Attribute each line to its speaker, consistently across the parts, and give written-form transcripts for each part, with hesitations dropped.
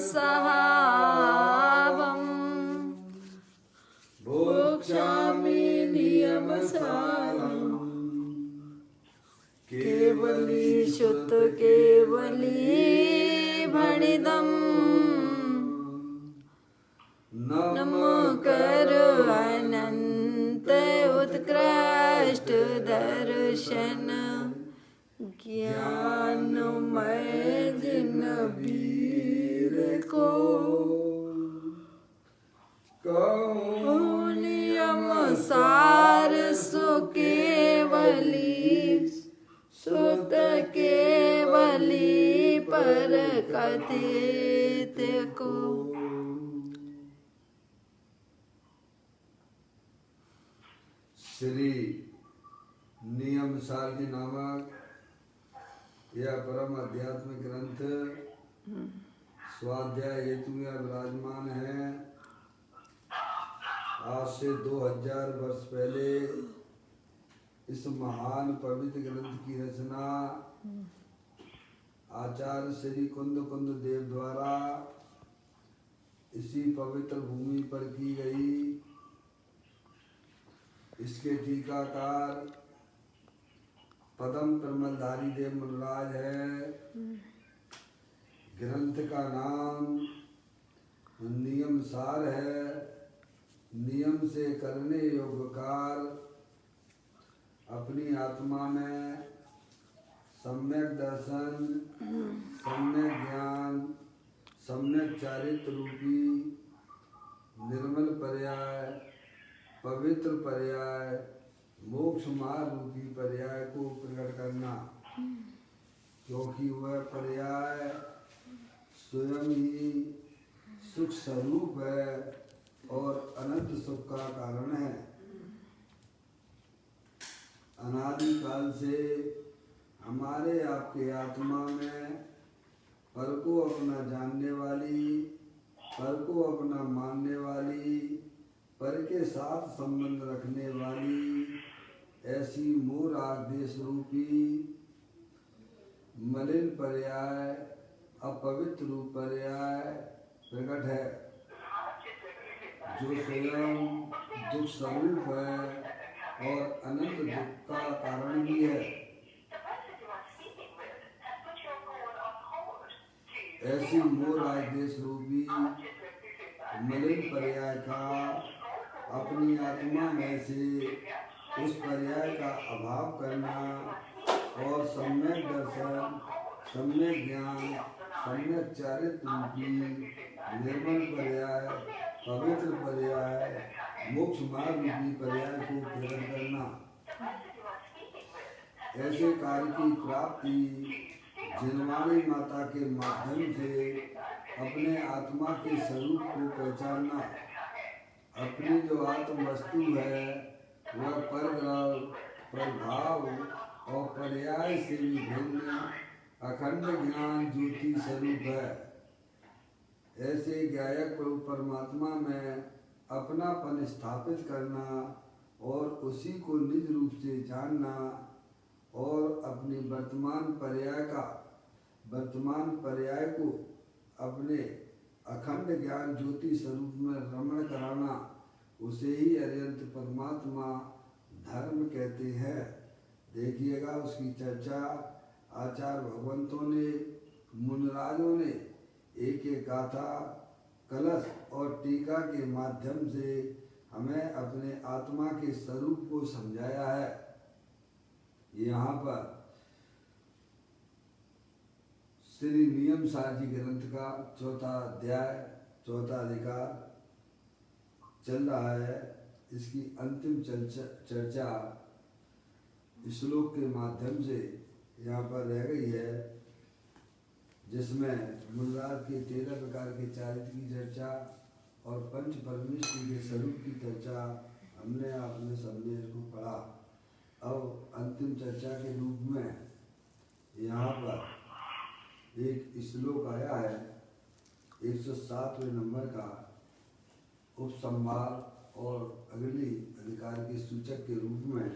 Speaker 1: सहावम् भोक्ष्यामि नियमसारम् केवली शुद्ध केवली भणिदम् नमो करो अनंत उत्कृष्ट दर्शन ज्ञानमय जिन वीर को कहूँ नियम सार सो केवली शुद्ध केवली पर कथित को।
Speaker 2: श्री नियम सारथी नामक यह परम आध्यात्मिक ग्रंथ स्वाध्याय हेतु में विराजमान है। आज से 2000 वर्ष पहले इस महान पवित्र ग्रंथ की रचना आचार्य श्री कुंद देव द्वारा इसी पवित्र भूमि पर की गई। इसके टीकाकार पदम प्रमलधारी देव मुनराज है। ग्रंथ का नाम नियम सार है। नियम से करने योग्य कार्य अपनी आत्मा में सम्यक दर्शन, सम्यक ज्ञान, सम्यक चारित्र रूपी निर्मल पर्याय, पवित्र पर्याय, मोक्ष मार्ग रूपी पर्याय को प्रकट करना, क्योंकि वह पर्याय स्वयं ही सुख स्वरूप है और अनंत सुख का कारण है। अनादि काल से हमारे आपके आत्मा में पर को अपना जानने वाली, पर को अपना मानने वाली, पर के साथ संबंध रखने वाली ऐसी मोर आदेश रूपी मलिन पर्याय, अपवित्र रूप पर्याय प्रकट है, जो स्वयं दुख स्वरूप है और अनंत दुख का कारण भी है। ऐसी मोर आदेश रूपी मलिन पर्याय का अपनी आत्मा में से उस पर्याय का अभाव करना और सम्यक दर्शन, सम्यक ज्ञान, सम्यक चारित्र रूपी निर्मल पर्याय, पवित्र पर्याय, मोक्ष मार्ग रूपी पर्याय को प्रकट करना। ऐसे कार्य की प्राप्ति जिनवाणी माता के माध्यम से अपने आत्मा के स्वरूप को पहचानना, अपनी जो आत्म वस्तु है वह परग्रह, प्रभाव और पर्याय से भी भिन्न अखंड ज्ञान ज्योति स्वरूप है। ऐसे ज्ञायक प्रभु परमात्मा में अपनापन स्थापित करना और उसी को निज रूप से जानना और अपनी वर्तमान पर्याय को अपने अखंड ज्ञान ज्योति स्वरूप में रमण कराना, उसे ही अरिहंत परमात्मा धर्म कहते हैं। देखिएगा उसकी चर्चा आचार्य भगवंतों ने, मुनराजों ने एक एक गाथा, कलश और टीका के माध्यम से हमें अपने आत्मा के स्वरूप को समझाया है। यहाँ पर श्री नियम सार जी ग्रंथ का चौथा अध्याय, चौथा अधिकार चल रहा है। इसकी अंतिम चर्चा श्लोक के माध्यम से यहाँ पर रह गई है, जिसमें मुनराज के 13 प्रकार के चारित्र की चर्चा और पंच परमेश्वर के स्वरूप की चर्चा हमने आपने सबने इसको पढ़ा। अब अंतिम चर्चा के रूप में यहाँ पर एक श्लोक आया है 107वें नंबर का, उपसंहार और अगली अधिकार के सूचक के रूप में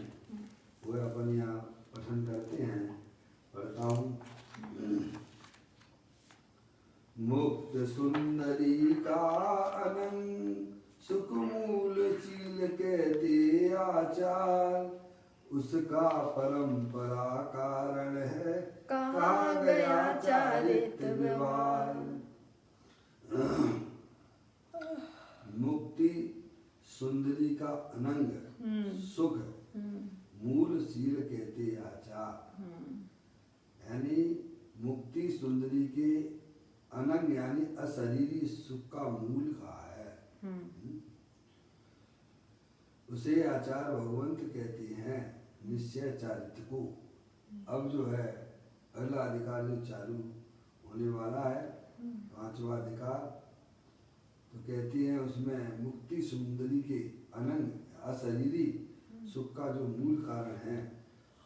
Speaker 2: वह अपन यहाँ पठन करते हैं। पढ़ता हूँ। उपरोक्त सुंदरी का अनंग सुखमूल शील कहते आचार, उसका परंपरा कारण है कहा गया चारित्र व्यवहार। मुक्ति सुंदरी का अनंग सुख मूल शील कहते आचार, यानी मुक्ति सुंदरी के अनंग यानी अशरीरी सुख का मूल कहा है। उसे आचार भगवंत कहते हैं, निश्चय चारित्र को। अब जो है अगला अधिकार जो चालू होने वाला है, पांचवा अधिकार, तो कहती है उसमें मुक्ति सुंदरी के अनंग अशरीरी सुख का जो मूल कारण है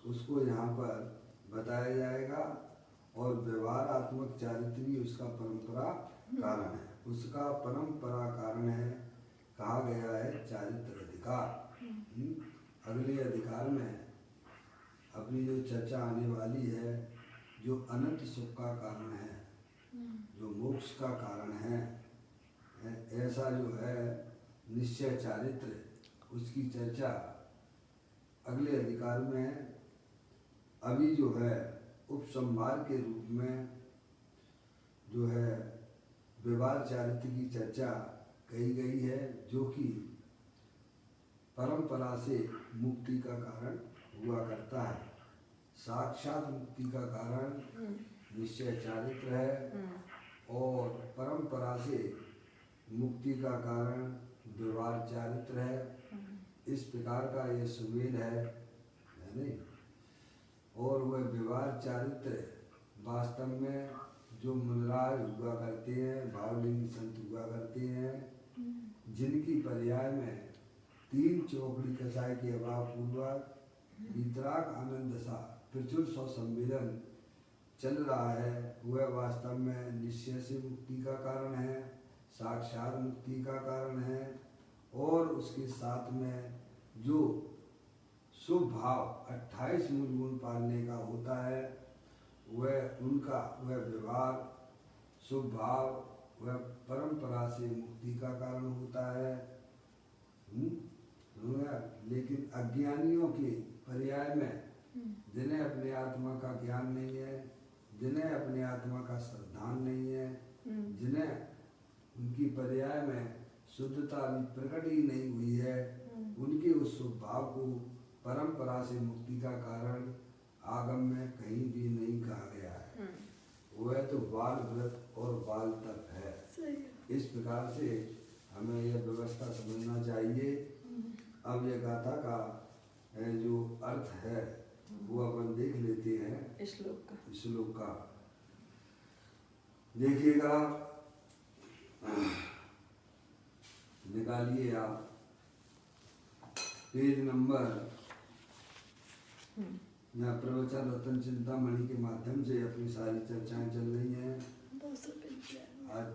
Speaker 2: उसको यहाँ पर बताया जाएगा, और व्यवहारात्मक चारित्र भी उसका परंपरा कारण है। उसका परंपरा कारण है कहा गया है चारित्र अधिकार। अगले अधिकार में अपनी जो चर्चा आने वाली है, जो अनंत सुख का कारण है, जो मोक्ष का कारण है, ऐसा जो है निश्चय चारित्र, उसकी चर्चा अगले अधिकार में है। अभी जो है उपसंहार के रूप में जो है व्यवहार चारित्र की चर्चा कही गई है, जो कि परंपरा से मुक्ति का कारण हुआ करता है। साक्षात मुक्ति का कारण निश्चय चारित्र है, और परंपरा से मुक्ति का कारण व्यवहार चारित्र है। इस प्रकार का ये सुमेल है नहीं? और वह व्यवहार चारित्र वास्तव में जो मुनिराज हुआ करते हैं, भावलिंगी संत हुआ करते हैं, जिनकी पर्याय में तीन चौकड़ी कसाई के अभाव पूर्वक वितराग आनंद सा प्रचुर सौ सम्मेलन चल रहा है, वह वास्तव में निश्चय से मुक्ति का कारण है, साक्षात मुक्ति का कारण है। और उसके साथ में जो शुभ भाव 28 मूल गुण पालने का होता है, वह उनका वह व्यवहार शुभ भाव वह परंपरा से मुक्ति का कारण होता है। लेकिन अज्ञानियों के पर्याय में, जिन्हें अपने आत्मा का ज्ञान नहीं है, जिन्हें अपने आत्मा का श्रद्धान नहीं है, जिन्हें उनकी पर्याय में शुद्धता अभी प्रकट ही नहीं हुई है, उनके उस स्वभाव को परंपरा से मुक्ति का कारण आगम में कहीं भी नहीं कहा गया है। वह तो बाल व्रत और बाल तप है। इस प्रकार से हमें यह व्यवस्था समझना चाहिए। अब यह गाथा का जो अर्थ है वो अपन देख लेते हैं। श्लोक का देखिएगा, निकालिए आप पेज नंबर, यहाँ प्रवचन रतन चिंतामणि के माध्यम से अपनी सारी चर्चाएं चल रही हैं। आज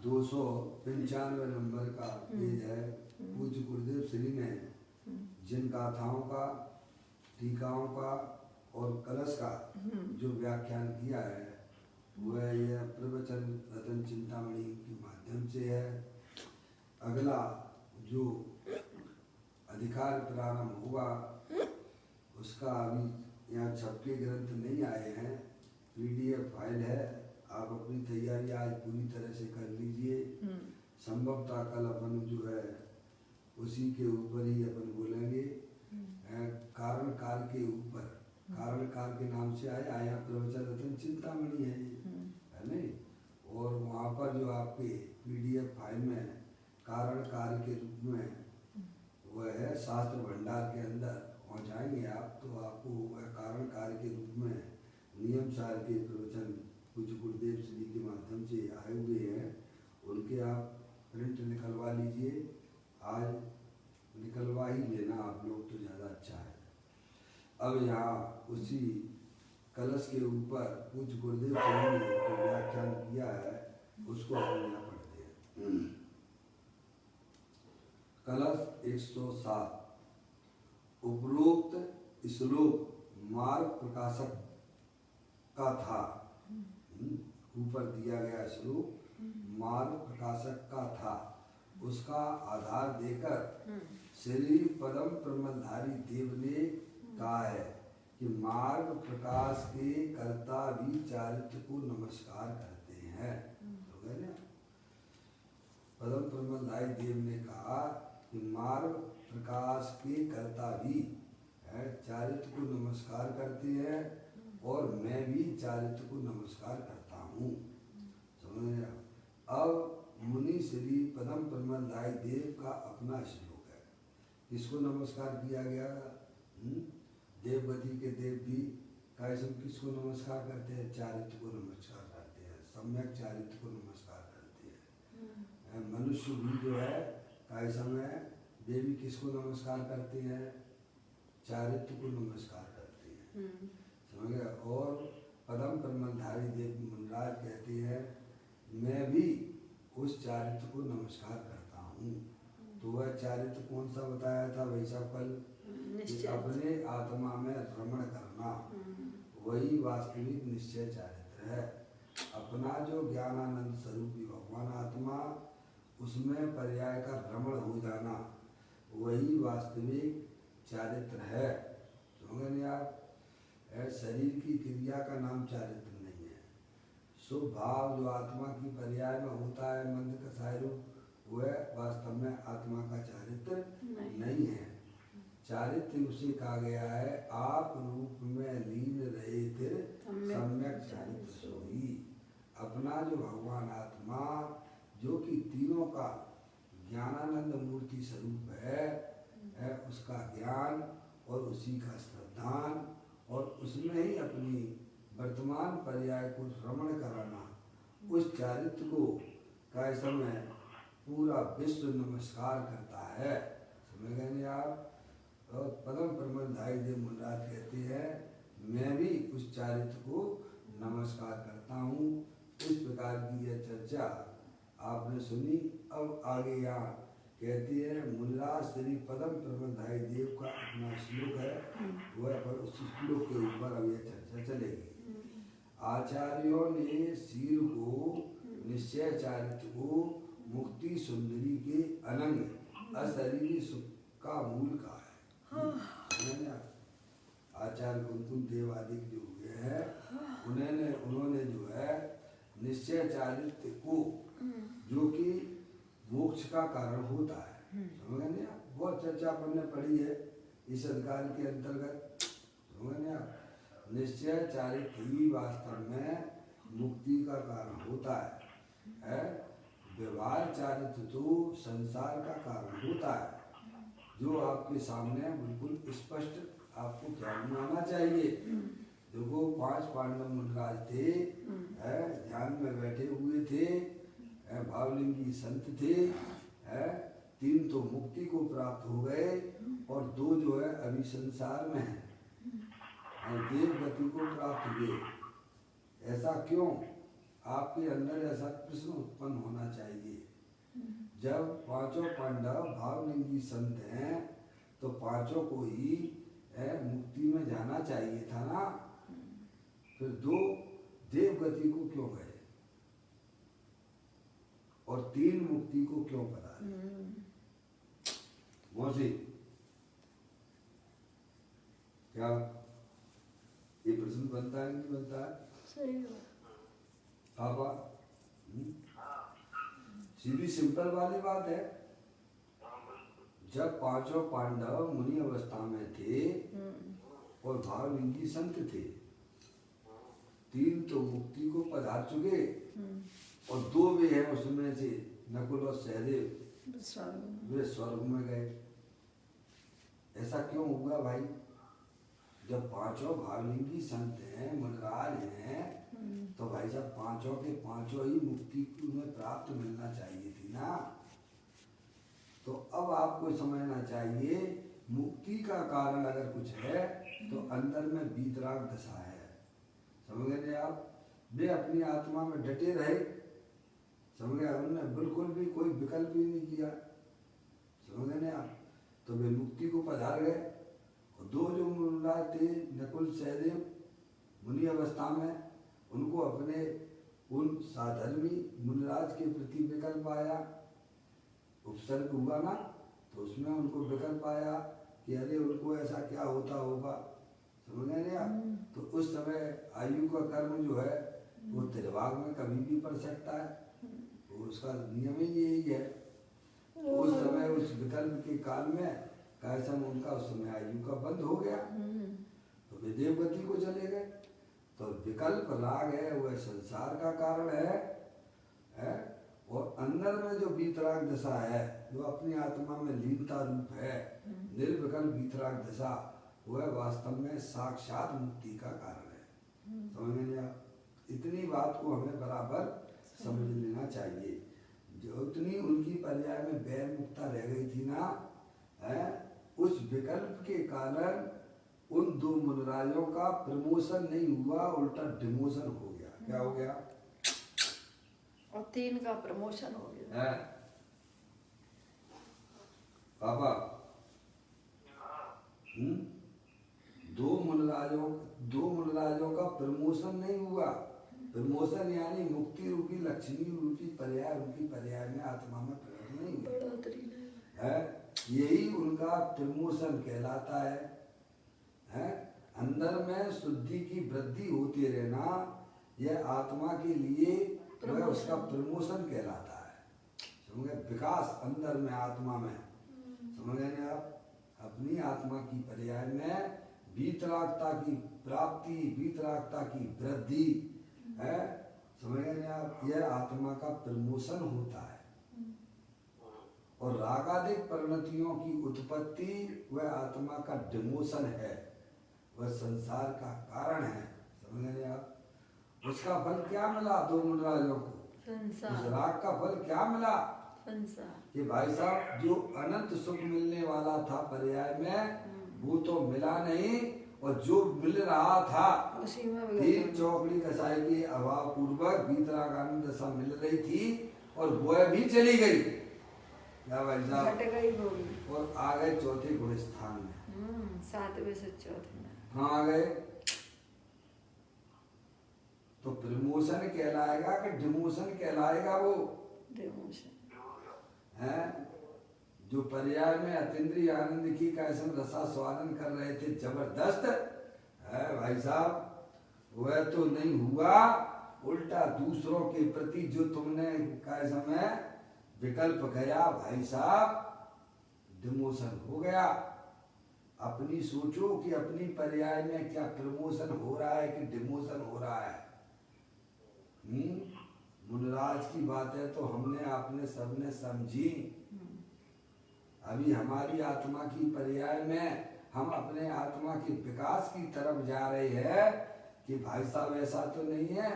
Speaker 2: 295 नंबर का पेज है। पूज्य गुरुदेव श्री ने जिन गाथाओं का, टीकाओं का और कलश का जो व्याख्यान किया है, वह यह प्रवचन रतन चिंतामणि के माध्यम से है। अगला जो अधिकार प्रारंभ हुआ उसका अभी यहाँ छपके ग्रंथ नहीं आए हैं, PDF फाइल है। आप अपनी तैयारी आज पूरी तरह से कर लीजिए। संभवतः कल अपन जो है उसी के ऊपर ही अपन बोलेंगे। कारण काल के ऊपर, कारण काल के नाम से आया प्रवचन रतन चिंतामणि है नहीं? और वहाँ पर जो आपके PDF फाइल में कारण काल के रूप में वह है, शास्त्र भंडार के अंदर पहुँचाएंगे आप, तो आपको वह कारण काल के रूप में नियम सार के प्रवचन कुछ गुरुदेव श्री के माध्यम से आए हुए हैं, उनके आप प्रिंट निकलवा लीजिए। आज निकलवा ही लेना आप लोग तो ज़्यादा अच्छा है। अब यहाँ उसी कलश के ऊपर कुछ गुरुदेव श्री ने जो व्याख्यान किया है उसको हम यहाँ पढ़ते हैं। कलश 107। उपरोक्त श्लोक मार्ग प्रकाशक का था। ऊपर दिया गया श्लोक मार्ग प्रकाशक का था, उसका आधार देकर श्री पदम प्रमलधारी देव ने कहा है कि मार्ग प्रकाश के कर्ता भी चारित्र को नमस्कार करते हैं। तो गए ना, पदम प्रमलधारी देव ने कहा कि मार्ग प्रकाश के कर्ता भी चारित्र को नमस्कार करते हैं और मैं भी चारित्र को नमस्कार करता हूँ। समझ गए? अब मुनि श्री पदम प्रमलधारी देव का अपना श्लोक है, किसको नमस्कार किया गया? देवगति के देव भी कैसे किसको नमस्कार करते हैं? चारित्र को नमस्कार करते हैं, सम्यक चारित्र को नमस्कार करते हैं। मनुष्य भी जो है कैसा में देवी किसको नमस्कार करते हैं? चारित्र को नमस्कार करते हैं। समझ गए? और पदम प्रमलधारी देव मुनिराज कहते हैं मैं भी उस चारित्र को नमस्कार करता हूँ। तो वह चारित्र कौन सा बताया था वैसा कल? अपने आत्मा में भ्रमण करना, वही वास्तविक निश्चय चारित्र है। अपना जो ज्ञानानंद स्वरूपी भगवान आत्मा, उसमें पर्याय का भ्रमण हो जाना, वही वास्तविक चारित्र है। समझ नहीं आप? शरीर की क्रिया का नाम चारित्र नहीं है। शुभ भाव जो आत्मा की पर्याय में होता है मंद कसाय रूप, वह वास्तव में आत्मा का चारित्र नहीं है। चारित्र उसे कहा गया है आप रूप में लीन रहे थे सम्यक चारित्र सोई। अपना जो भगवान आत्मा जो कि तीनों का ज्ञानानंद मूर्ति स्वरूप है उसका ज्ञान और उसी का श्रद्धान और उसमें ही अपनी वर्तमान पर्याय को भ्रमण कराना, उस चारित्र को का समय पूरा विश्व नमस्कार करता है। समझ गए नहीं आप? और पदम प्रमलधारी देव मुनिराज कहते हैं मैं भी उस चारित्र को नमस्कार करता हूँ। इस प्रकार की यह चर्चा आपने सुनी। अब आगे यहाँ कहती है मुनिराज श्री पदम प्रमलधारी देव का अपना श्लोक है, वह पर उस श्लोक के ऊपर अब यह चर्चा चलेगी। आचार्यों ने शिर को निश्चय चारित्र को मुक्ति सुंदरी के अनंग अशरीरी सुख का मूल कहा है। आचार्य कुंकुम देव आदि जो हुए हैं उन्होंने जो है निश्चय चारित्र को जो कि मोक्ष का कारण होता है, समझ गए आप? बहुत चर्चा अपन ने पढ़ी है इस अधिकार के अंतर्गत। समझ गए आप? निश्चय चारित्र ही वास्तव में मुक्ति का कारण होता है। व्यवहार चारित्र तो संसार का कारण होता है, जो आपके सामने बिल्कुल स्पष्ट आपको ध्यान में आना चाहिए। देखो 5 पांडव मुनिराज थे, ध्यान में बैठे हुए थे, भावलिंगी संत थे, 3 तो मुक्ति को प्राप्त हो गए और 2 जो है अभी संसार में है, देव गति को प्राप्त हुए। ऐसा क्यों? आपके अंदर ऐसा प्रश्न उत्पन्न होना चाहिए। जब 5 पांडव भावलिंगी संत हैं तो 5 को ही मुक्ति में जाना चाहिए था ना, फिर 2 देव गति को क्यों गए और 3 मुक्ति को क्यों पता नहीं? मौसी क्या ये प्रश्न बनता है नहीं बनता है?
Speaker 1: सही
Speaker 2: पापा सीधी सिंपल वाली बात है। जब 5 पांडव मुनि अवस्था में थे और भावलिंगी संत थे, 3 तो मुक्ति को पधार चुके और 2 वे हैं उसमें से नकुल और सहदेव, वे स्वर्ग में गए। ऐसा क्यों हुआ भाई? जब 5 भावलिंगी संत हैं, मुनिराज हैं, तो भाई साहब 5 के 5 ही मुक्ति उन्हें प्राप्त मिलना चाहिए थी ना। तो अब आपको समझना चाहिए मुक्ति का कारण अगर कुछ है तो अंदर में वीतराग दशा है। समझ गए आप? वे अपनी आत्मा में डटे रहे, समझ गए? उन्होंने बिल्कुल भी कोई विकल्प ही नहीं किया, समझ गए आप? तो वे मुक्ति को पधार गए। और 2 जो मुनिराज थे नकुल सहदेव मुनि अवस्था में, उनको अपने उन साधर्मी मुनिराज के प्रति विकल्प आया, उपसर्ग हुआ ना, तो उसमें उनको विकल्प आया कि अरे उनको ऐसा क्या होता होगा, समझ गए आप। तो उस समय आयु का कर्म जो है वो त्रिभाग में कभी भी पड़ सकता है, तो उसका नियम ही यही है। उस समय उस विकल्प के काल में कैसन उनका उस समय आयु का बंद हो गया, तो वे देवगति को चले गए। तो विकल्प राग है वह संसार का कारण है? और अंदर में जो वीतराग दशा है, जो अपनी आत्मा में लीनता रूप है, निर्विकल्प वीतराग दशा, वह वास्तव में साक्षात मुक्ति का कारण है। समझ में आप? इतनी बात को हमें बराबर समझ लेना चाहिए। जो उतनी उनकी पर्याय में बैर मुक्ता रह गई थी ना, है, उस विकल्प के कारण उन दो मुनराजों का प्रमोशन नहीं हुआ, उल्टा डिमोशन हो गया। क्या हो गया?
Speaker 1: और 3 का प्रमोशन हो गया
Speaker 2: है पापा। दो मुनराजों का प्रमोशन नहीं हुआ। प्रमोशन यानी मुक्ति रूपी लक्ष्मी रूपी पर्याय उनकी पर्याय में आत्मा में प्रकट नहीं हुआ है। यही उनका प्रमोशन कहलाता है? अंदर में शुद्धि की वृद्धि होती रहना, यह आत्मा के लिए वह उसका प्रमोशन कहलाता है। समझे? विकास अंदर में आत्मा में, समझ गए आप? अपनी आत्मा की पर्याय में वीतरागता की प्राप्ति, वीतरागता की वृद्धि है, समझ गए आप? यह आत्मा का प्रमोशन होता है। और रागादिक परिणतियों की उत्पत्ति वह आत्मा का डिमोशन है, वह संसार का कारण है। समझ गए आप? उसका फल क्या मिला दो मुनराजों को? उस राग का फल क्या मिला? कि भाई साहब जो अनंत सुख मिलने वाला था पर्याय में, वो तो मिला नहीं, और जो मिल रहा था 3 चौकड़ी कसाई के अभाव पूर्वक वीतराग आनंद दशा मिल रही थी, और वह भी चली गई। क्या भाई साहब? और आ गए चौथे गुण स्थान में,
Speaker 1: 7वें से चौथे में।
Speaker 2: हाँ आ गए। तो प्रमोशन कहलाएगा कि डिमोशन कहलाएगा? वो
Speaker 1: डिमोशन
Speaker 2: है। जो पर्याय में अतीन्द्रिय आनंद की कैसन रसा स्वादन कर रहे थे जबरदस्त है भाई साहब, वह तो नहीं हुआ, उल्टा दूसरों के प्रति जो तुमने कैसा में विकल्प गया भाई साहब, डिमोशन हो गया। अपनी सोचो कि अपनी पर्याय में क्या प्रमोशन हो रहा है कि डिमोशन हो रहा है। मुनराज की बात है तो हमने आपने सबने समझी। अभी हमारी आत्मा की पर्याय में हम अपने आत्मा के विकास की तरफ जा रहे हैं कि भाई साहब ऐसा तो नहीं है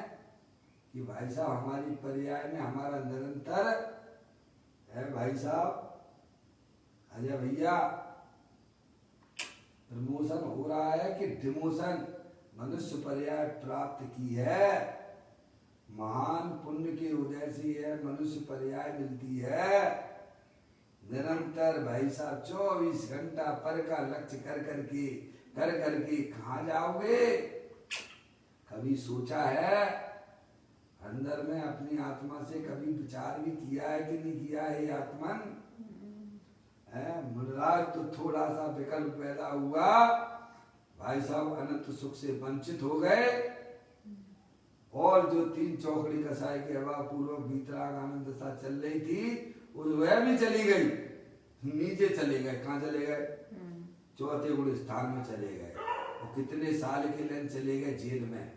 Speaker 2: कि भाई साहब हमारी पर्याय में हमारा निरंतर है भाई साहब अजय भैया प्रमोशन हो रहा है कि डिमोशन? मनुष्य पर्याय प्राप्त की है, महान पुण्य के उदय से है मनुष्य पर्याय मिलती है। निरंतर भाई साहब 24 घंटा पर का लक्ष्य कर करके कहाँ जाओगे? कभी सोचा है अंदर में अपनी आत्मा से कभी विचार भी किया है कि नहीं किया है? आत्मन है मुनराज तो थोड़ा सा विकल्प पैदा हुआ, भाई साहब अनंत सुख से वंचित हो गए, और जो 3 चौकड़ी कसाई के अभाव पूर्वक वीतराग आनंद सा चल रही थी वह भी चली गई, नीचे चले गए। कहाँ चले गए? चौथे गुण स्थान में चले गए। और कितने साल के लिए चले गए? जेल में।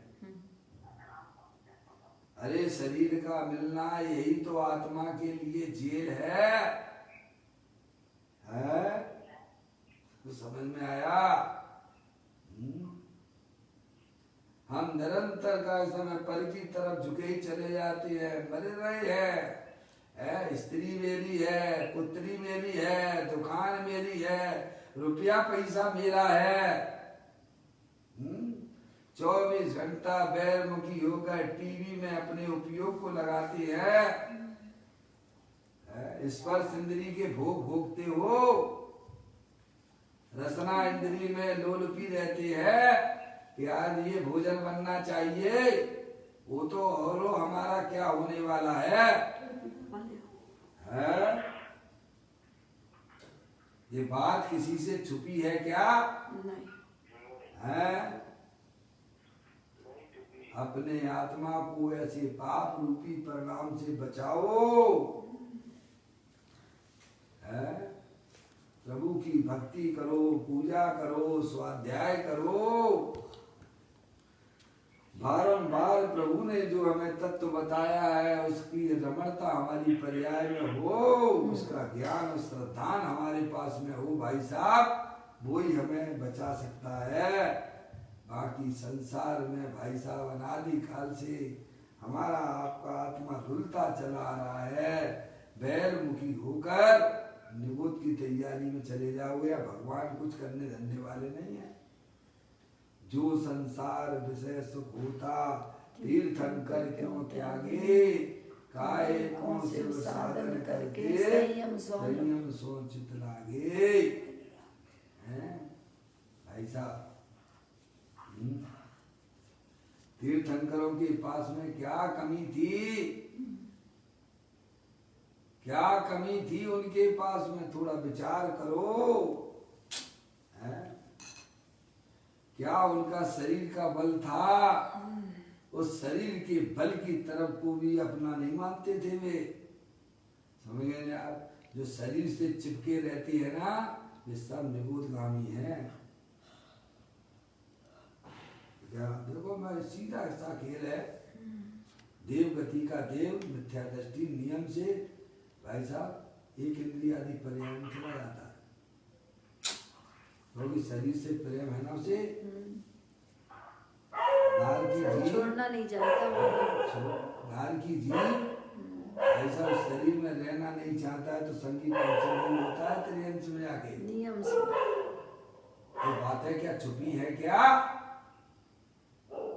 Speaker 2: अरे शरीर का मिलना यही तो आत्मा के लिए जेल है? तो समझ में आया? हम निरंतर का समय पर की तरफ झुके ही चले जाते हैं, मर रहे हैं। स्त्री मेरी है, पुत्री मेरी है, दुकान मेरी है, रुपया पैसा मेरा है। 24 घंटा बैरमुखी होकर टीवी में अपने उपयोग को लगाते हैं। स्पर्श इंद्री के भोग भोगते हो, रसना इंद्री में लोलुपी रहती है कि आज ये भोजन बनना चाहिए, वो तो और हमारा क्या होने वाला है? ये बात किसी से छुपी है क्या?
Speaker 1: नहीं।
Speaker 2: है? अपने आत्मा को ऐसे पाप रूपी परिणाम से बचाओ। है? प्रभु की भक्ति करो, पूजा करो, स्वाध्याय करो। बारंबार प्रभु ने जो हमें तत्व बताया है उसकी रमणता हमारी पर्याय में हो, उसका ज्ञान और श्रद्धान हमारे पास में हो भाई साहब, वो ही हमें बचा सकता है। बाकी संसार में भाई साहब अनादि काल से हमारा आपका आत्मा रुलता चला आ रहा है। बैलमुखी होकर निवृत्त की तैयारी में चले जाओगे, भगवान कुछ करने धरने वाले नहीं है। जो संसार विषय सुख होता तीर्थंकर क्यों त्यागे, काहे कौन से साधन करके संयम सो चित लागे। भाई साहब, तीर्थंकरों के पास में क्या कमी थी? क्या कमी थी उनके पास में? थोड़ा विचार करो। है? क्या उनका शरीर का बल था? उस शरीर के बल की तरफ को भी अपना नहीं मानते थे वे। समझ गए आप? जो शरीर से चिपके रहती है ना, ये सब निबोधगामी है। क्या देखो, मैं सीधा ऐसा खेल है। देव गति का देव मिथ्या दृष्टि नियम से भाई साहब एक इंद्रिय आदि पर्याय में चला जाता है, क्योंकि शरीर से प्रेम है ना उसे। लाल की जीभ
Speaker 1: छोड़ना नहीं चाहता वो।
Speaker 2: लाल की जीभ ऐसा उस शरीर में रहना नहीं चाहता है, तो संगीत नहीं होता है तेरे अंश में आके
Speaker 1: नियम से।
Speaker 2: तो बातें क्या छुपी है क्या?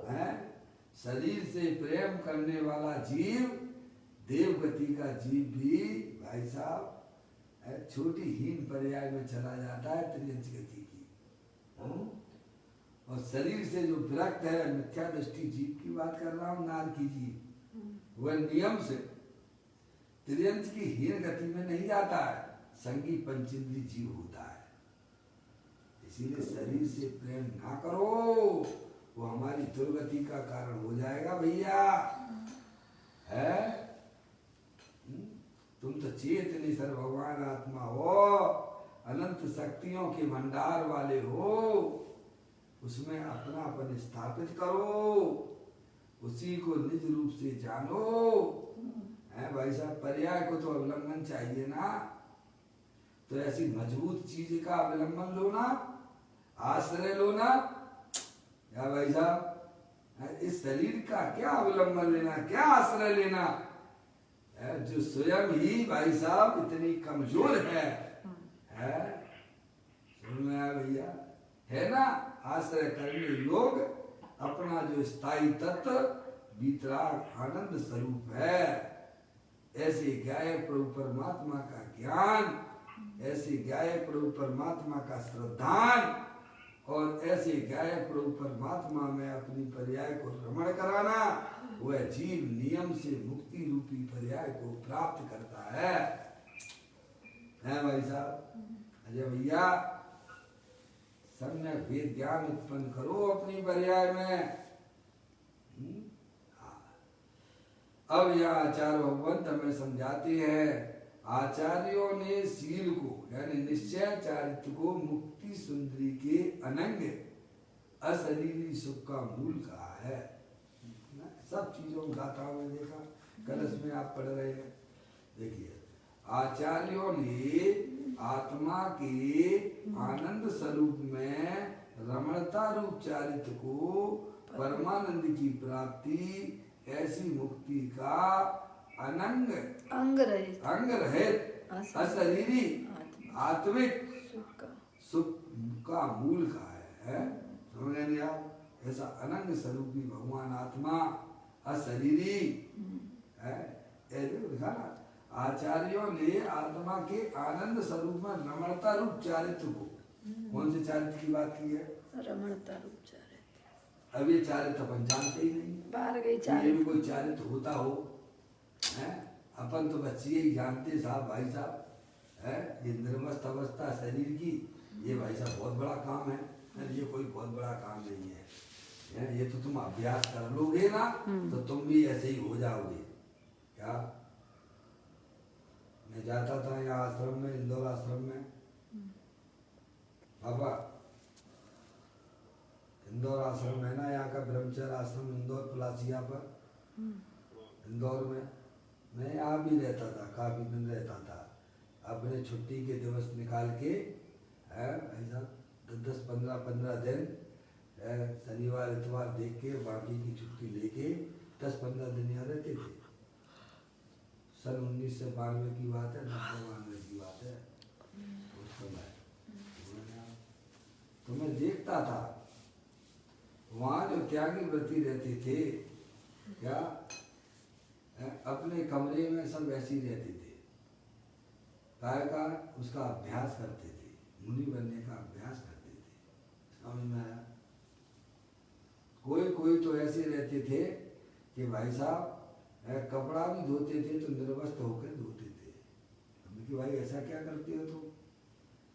Speaker 2: है? शरीर से प्रेम करने वाला जीव, देवगति का जीव भी भाई साहब छोटी हीन पर्याय में चला जाता है त्रियंश गति की। और शरीर से जो विरक्त है, मिथ्या दृष्टि जीव की बात कर रहा हूँ, नार की जीव, वह नियम से त्रियंश की हीन गति में नहीं जाता है, संगी पंचेंद्री जीव होता है। इसीलिए शरीर से प्रेम ना करो, वो हमारी दुर्गति का कारण हो जाएगा भैया। है? तुम तो चेतनी सर भगवान आत्मा हो, अनंत शक्तियों के भंडार वाले हो, उसमें अपनापन स्थापित करो, उसी को निज रूप से जानो। है भाई साहब, पर्याय को तो अवलंबन चाहिए ना, तो ऐसी मजबूत चीज का अवलंबन लो ना, आश्रय लो ना। क्या भाई साहब, इस शरीर का क्या अवलंबन लेना, क्या आश्रय लेना, जो स्वयं ही भाई साहब इतनी कमजोर है। समझ में आया भैया? है ना, आश्रय करने योग अपना जो स्थायी तत्व वितराग आनंद स्वरूप है। ऐसे ज्ञाय प्रभु परमात्मा का ज्ञान, ऐसे ज्ञाय प्रभु परमात्मा का श्रद्धान, और ऐसे ज्ञाय प्रभु परमात्मा में अपनी पर्याय को रमण कराना, वह जीव नियम से मुक्ति रूपी पर्याय को प्राप्त करता है। भाई साहब? अजय भैया, सम्यक वेद ज्ञान उत्पन्न करो अपनी पर्याय में। अब यह आचार्य भगवंत हमें समझाते हैं, आचार्यों ने शील को यानी निश्चय चारित्र को मुक्ति सुंदरी के अनंग अशरीरी सुख का मूल कहा है। सब चीजों गाथाओं में देखा, कलश में आप पढ़ रहे हैं। देखिए, आचार्यों ने आत्मा के आनंद स्वरूप में रमणता रूप चारित्र को परमानंद की प्राप्ति, ऐसी मुक्ति का अंग रहित अशरीरी आत्मिक सुख का मूल का है। समझ नहीं आप? ऐसा अनंग स्वरूपी भगवान आत्मा अशरीरी है। लिखा ना, आचार्यों ने आत्मा के आनंद स्वरूप में रमणता रूप चारित्र को, कौन से चारित्र की बात की है?
Speaker 1: रमणता रूप चारित्र।
Speaker 2: अब ये चारित्र अपन जानते ही नहीं,
Speaker 1: बाहर गई
Speaker 2: ये
Speaker 1: चारित्र।
Speaker 2: भी कोई चारित्र होता हो, हैं? अपन तो बस ये ही जानते साहब, भाई साहब, है ये निर्मस्त अवस्था शरीर की, ये भाई साहब बहुत बड़ा काम है, ये कोई बहुत बड़ा काम नहीं है, ये तो तुम अभ्यास कर लोगे ना तो तुम भी ऐसे ही हो जाओगे। क्या मैं जाता था यहाँ आश्रम में, इंदौर आश्रम में, पापा इंदौर आश्रम है ना यहाँ का, ब्रह्मचर्य आश्रम इंदौर प्लासिया पर, इंदौर में मैं यहाँ भी रहता था, काफी दिन रहता था। अपने छुट्टी के दिवस निकाल के है भाई साहब 10-15 दिन शनिवार इतवार देख के बाकी की छुट्टी लेके 10-15 दिन यहाँ रहते थे। सन 1992 की बात है, 92 की बात है उस समय। तो मैं देखता था वहाँ जो त्यागी व्रती रहते थे, क्या अपने कमरे में सब ऐसे ही रहते थे, काय का उसका अभ्यास करते थे, मुनि बनने का अभ्यास करते थे। समझ में आया? कोई कोई तो ऐसे रहते थे कि भाई साहब कपड़ा भी धोते थे तो निर्वस्त्र होकर धोते थे। हमने कि भाई ऐसा क्या करते हो तुम?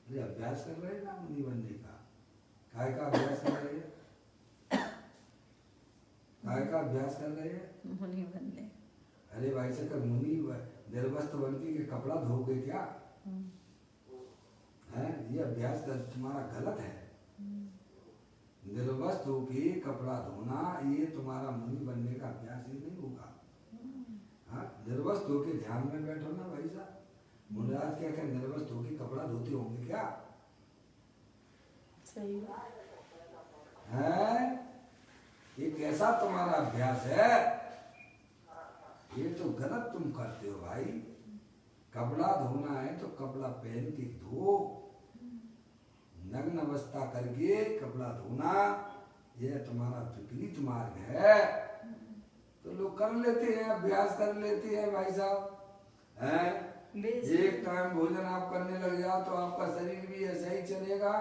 Speaker 2: अरे अभ्यास कर रहे हैं ना मुनि बनने का। काय का अभ्यास कर रहे हैं? काय का अभ्यास कर रहे हैं?
Speaker 1: मुनि बनने।
Speaker 2: अरे भाई साहब मुनि निर्वस्त्र बन के कपड़ा धोगे क्या? है ये अभ्यास कर तुम्हारा गलत है। निर्वस्त्र होके कपड़ा धोना ये तुम्हारा मुनि बनने का अभ्यास ही नहीं होगा। हाँ निर्वस्त्र होके ध्यान में बैठो ना भाई साहब। मुनिराज क्या निर्वस्त्र होके कपड़ा धोते होंगे क्या?
Speaker 1: सही बात
Speaker 2: है। ये कैसा तुम्हारा अभ्यास है? ये तो गलत तुम करते हो भाई। कपड़ा धोना है तो कपड़ा पहन के धो, नग्न अवस्था करके कपड़ा धोना यह तुम्हारा विपरीत मार्ग है। तो लोग कर लेते हैं, अभ्यास कर लेते हैं भाई साहब। हैं एक टाइम भोजन आप करने लग जाओ तो आपका शरीर भी ऐसा ही चलेगा।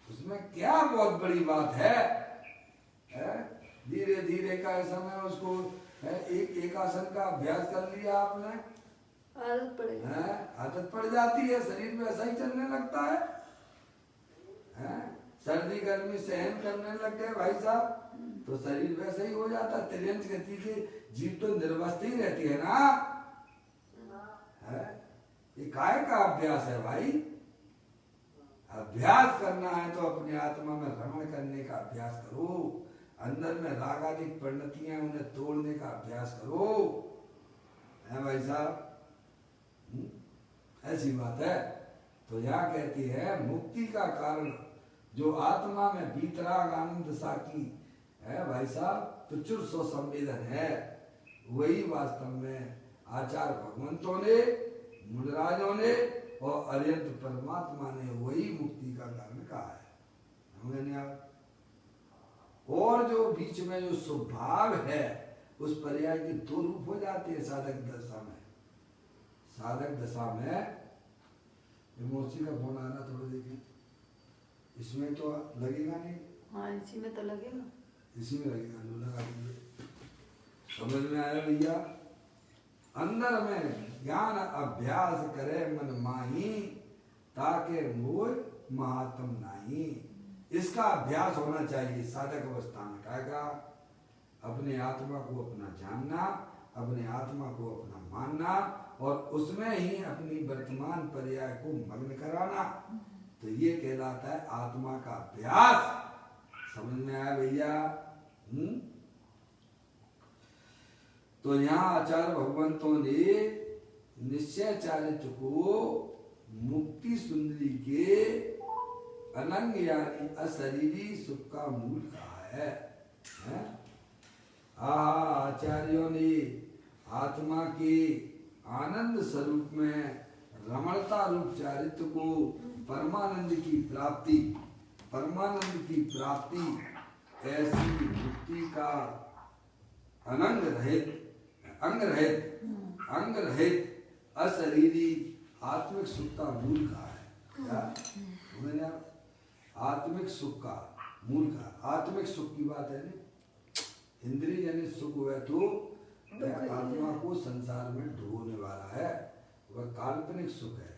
Speaker 2: उसमें क्या बहुत बड़ी बात है? धीरे धीरे का समय उसको एक आसन का अभ्यास कर लिया आपने,
Speaker 1: आदत पड़ेगी,
Speaker 2: आदत पड़ जाती है, शरीर में ऐसा ही चलने लगता है। सर्दी गर्मी सहन करने लग गए भाई साहब तो शरीर वैसे ही हो जाता है। त्रियंच गति से जीव तो निर्वस्त्र ही रहती है ना। ये काय का अभ्यास है भाई? अभ्यास करना है तो अपने आत्मा में रमण करने का अभ्यास करो। अंदर में रागादिक परिणतियां उन्हें तोड़ने का अभ्यास करो। है भाई साहब? ऐसी बात है। तो यहाँ कहती है मुक्ति का कारण जो आत्मा में बीतराग आनंद दशा की है भाई साहब प्रचुर स्व संवेदन है, वही वास्तव में आचार्य भगवंतों ने, मुनिराजों ने और अरिहंत परमात्मा ने वही मुक्ति का कारण कहा है। और जो बीच में जो स्वभाव है उस पर्याय के दो रूप हो जाते हैं साधक दशा में। साधक दशा में मौसी का फोन आ रहा, थोड़ा देखें। इसमें तो लगेगा नहीं।
Speaker 1: हाँ इसी में तो लगेगा,
Speaker 2: इसी में लगेगा, लो लगा दीजिए। समझ में आया भैया? अंदर में ज्ञान अभ्यास करे मन माही ताके मोह महात्म नाही। इसका अभ्यास होना चाहिए साधक अवस्था में। क्या? अपने आत्मा को अपना जानना, अपने आत्मा को अपना मानना और उसमें ही अपनी वर्तमान पर्याय को मग्न कराना। तो ये कहलाता है आत्मा का अभ्यास। समझ में आया भैया? तो यहाँ आचार्य भगवंतों ने निश्चय चारित्र को मुक्ति सुंदरी के अनंग यानी अशरीरी सुख का मूल कहा है। आचार्यों ने आत्मा के आनंद स्वरूप में रमणता रूप चारित्र को परमानंद की प्राप्ति ऐसी मुक्ति का अंग रहित अशरीरी आत्मिक सुख का मूल कहा है। क्या? आत्मिक सुख का मूल का आत्मिक सुख की बात है ना। इंद्रिय जनित सुख हुआ तो वह आत्मा को संसार में डुबोने वाला है, वह काल्पनिक सुख है।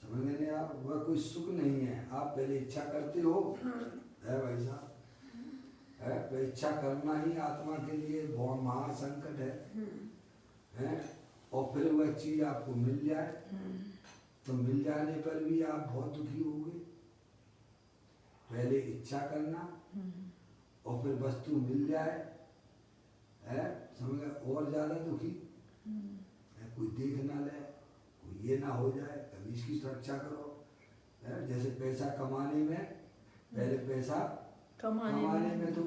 Speaker 2: समझ गए नहीं आप? वह कोई सुख नहीं है। आप पहले इच्छा करते हो है भाई साहब, है तो इच्छा करना ही आत्मा के लिए बहुत महासंकट है। और फिर वह चीज आपको मिल जाए तो मिल जाने पर भी आप बहुत दुखी होगे। पहले इच्छा करना और फिर वस्तु मिल जाए, है समझ, और ज्यादा दुखी। कोई देख ना ले, कोई ये ना हो जाए, कभी इसकी सुरक्षा करो। है जैसे पैसा कमाने में, पहले पैसा कमाने में तो,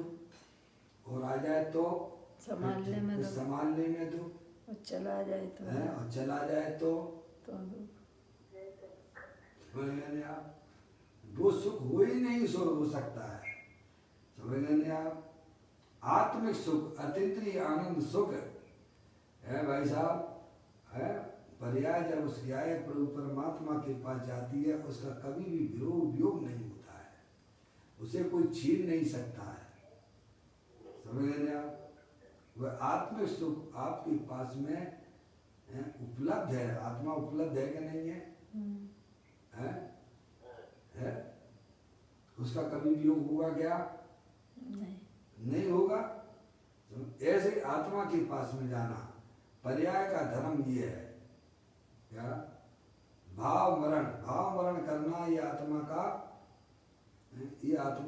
Speaker 2: और आ जाए तो
Speaker 1: संभालने में तो,
Speaker 2: संभालने में तो,
Speaker 1: और चला जाए तो,
Speaker 2: है और चला जाए तो आप वो सुख हो ही नहीं हो सकता है। समझ लेंगे आप? आत्मिक सुख, अतीन्द्रिय आनंद सुख है भाई साहब, है पर्याय जब उस न्याय प्रभु परमात्मा के पास जाती है, उसका कभी भी वियोग नहीं होता है, उसे कोई छीन नहीं सकता है। समझ लेंगे आप? वह आत्मिक सुख आपके पास में उपलब्ध है। आत्मा उपलब्ध है कि नहीं है? है? उसका कभी वियोग होगा क्या? नहीं होगा। ऐसे आत्मा के पास में जाना, पर्याय का धर्म ये है क्या? भाव मरण करना ये आत्मा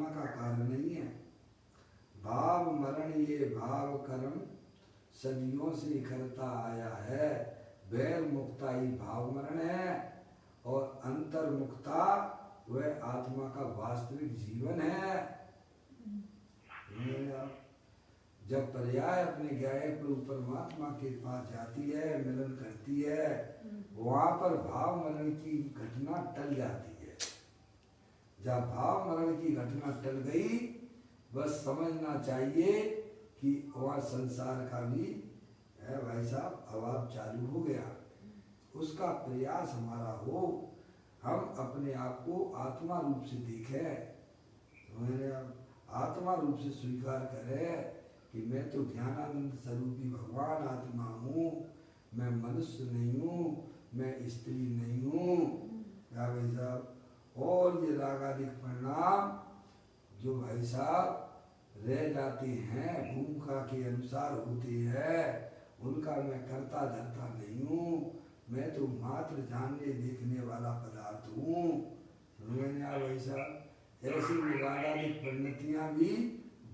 Speaker 2: का कार्य नहीं है। भाव मरण ये भाव कर्म सदियों से करता आया है। बैर मुक्ता ही भाव मरण है और अंतर मुक्ता वह आत्मा का वास्तविक जीवन है। जब पर्याय अपने ज्ञाय प्रभु परमात्मा के पास जाती है, मिलन करती है, वहां पर भाव मरण की घटना टल जाती है। जब भाव मरण की घटना टल गई, बस समझना चाहिए कि वह संसार का भी है भाई साहब अभाव चालू हो गया। उसका प्रयास हमारा हो, हम अपने आप को आत्मा रूप से देखें, आत्मा रूप से स्वीकार करें कि मैं तो ज्ञानानंद स्वरूपी भगवान आत्मा हूँ, मैं मनुष्य नहीं हूँ, मैं स्त्री नहीं हूँ। क्या भाई साहब? और ये रागादिक परिणाम जो भाई साहब रह जाते हैं, भूमिका के अनुसार होते हैं, उनका मैं करता धरता नहीं हूँ। मैं तो मात्र जानने देखने वाला पदार्थ हूँ। भाई साहब ऐसी रागादिक परिणतियां भी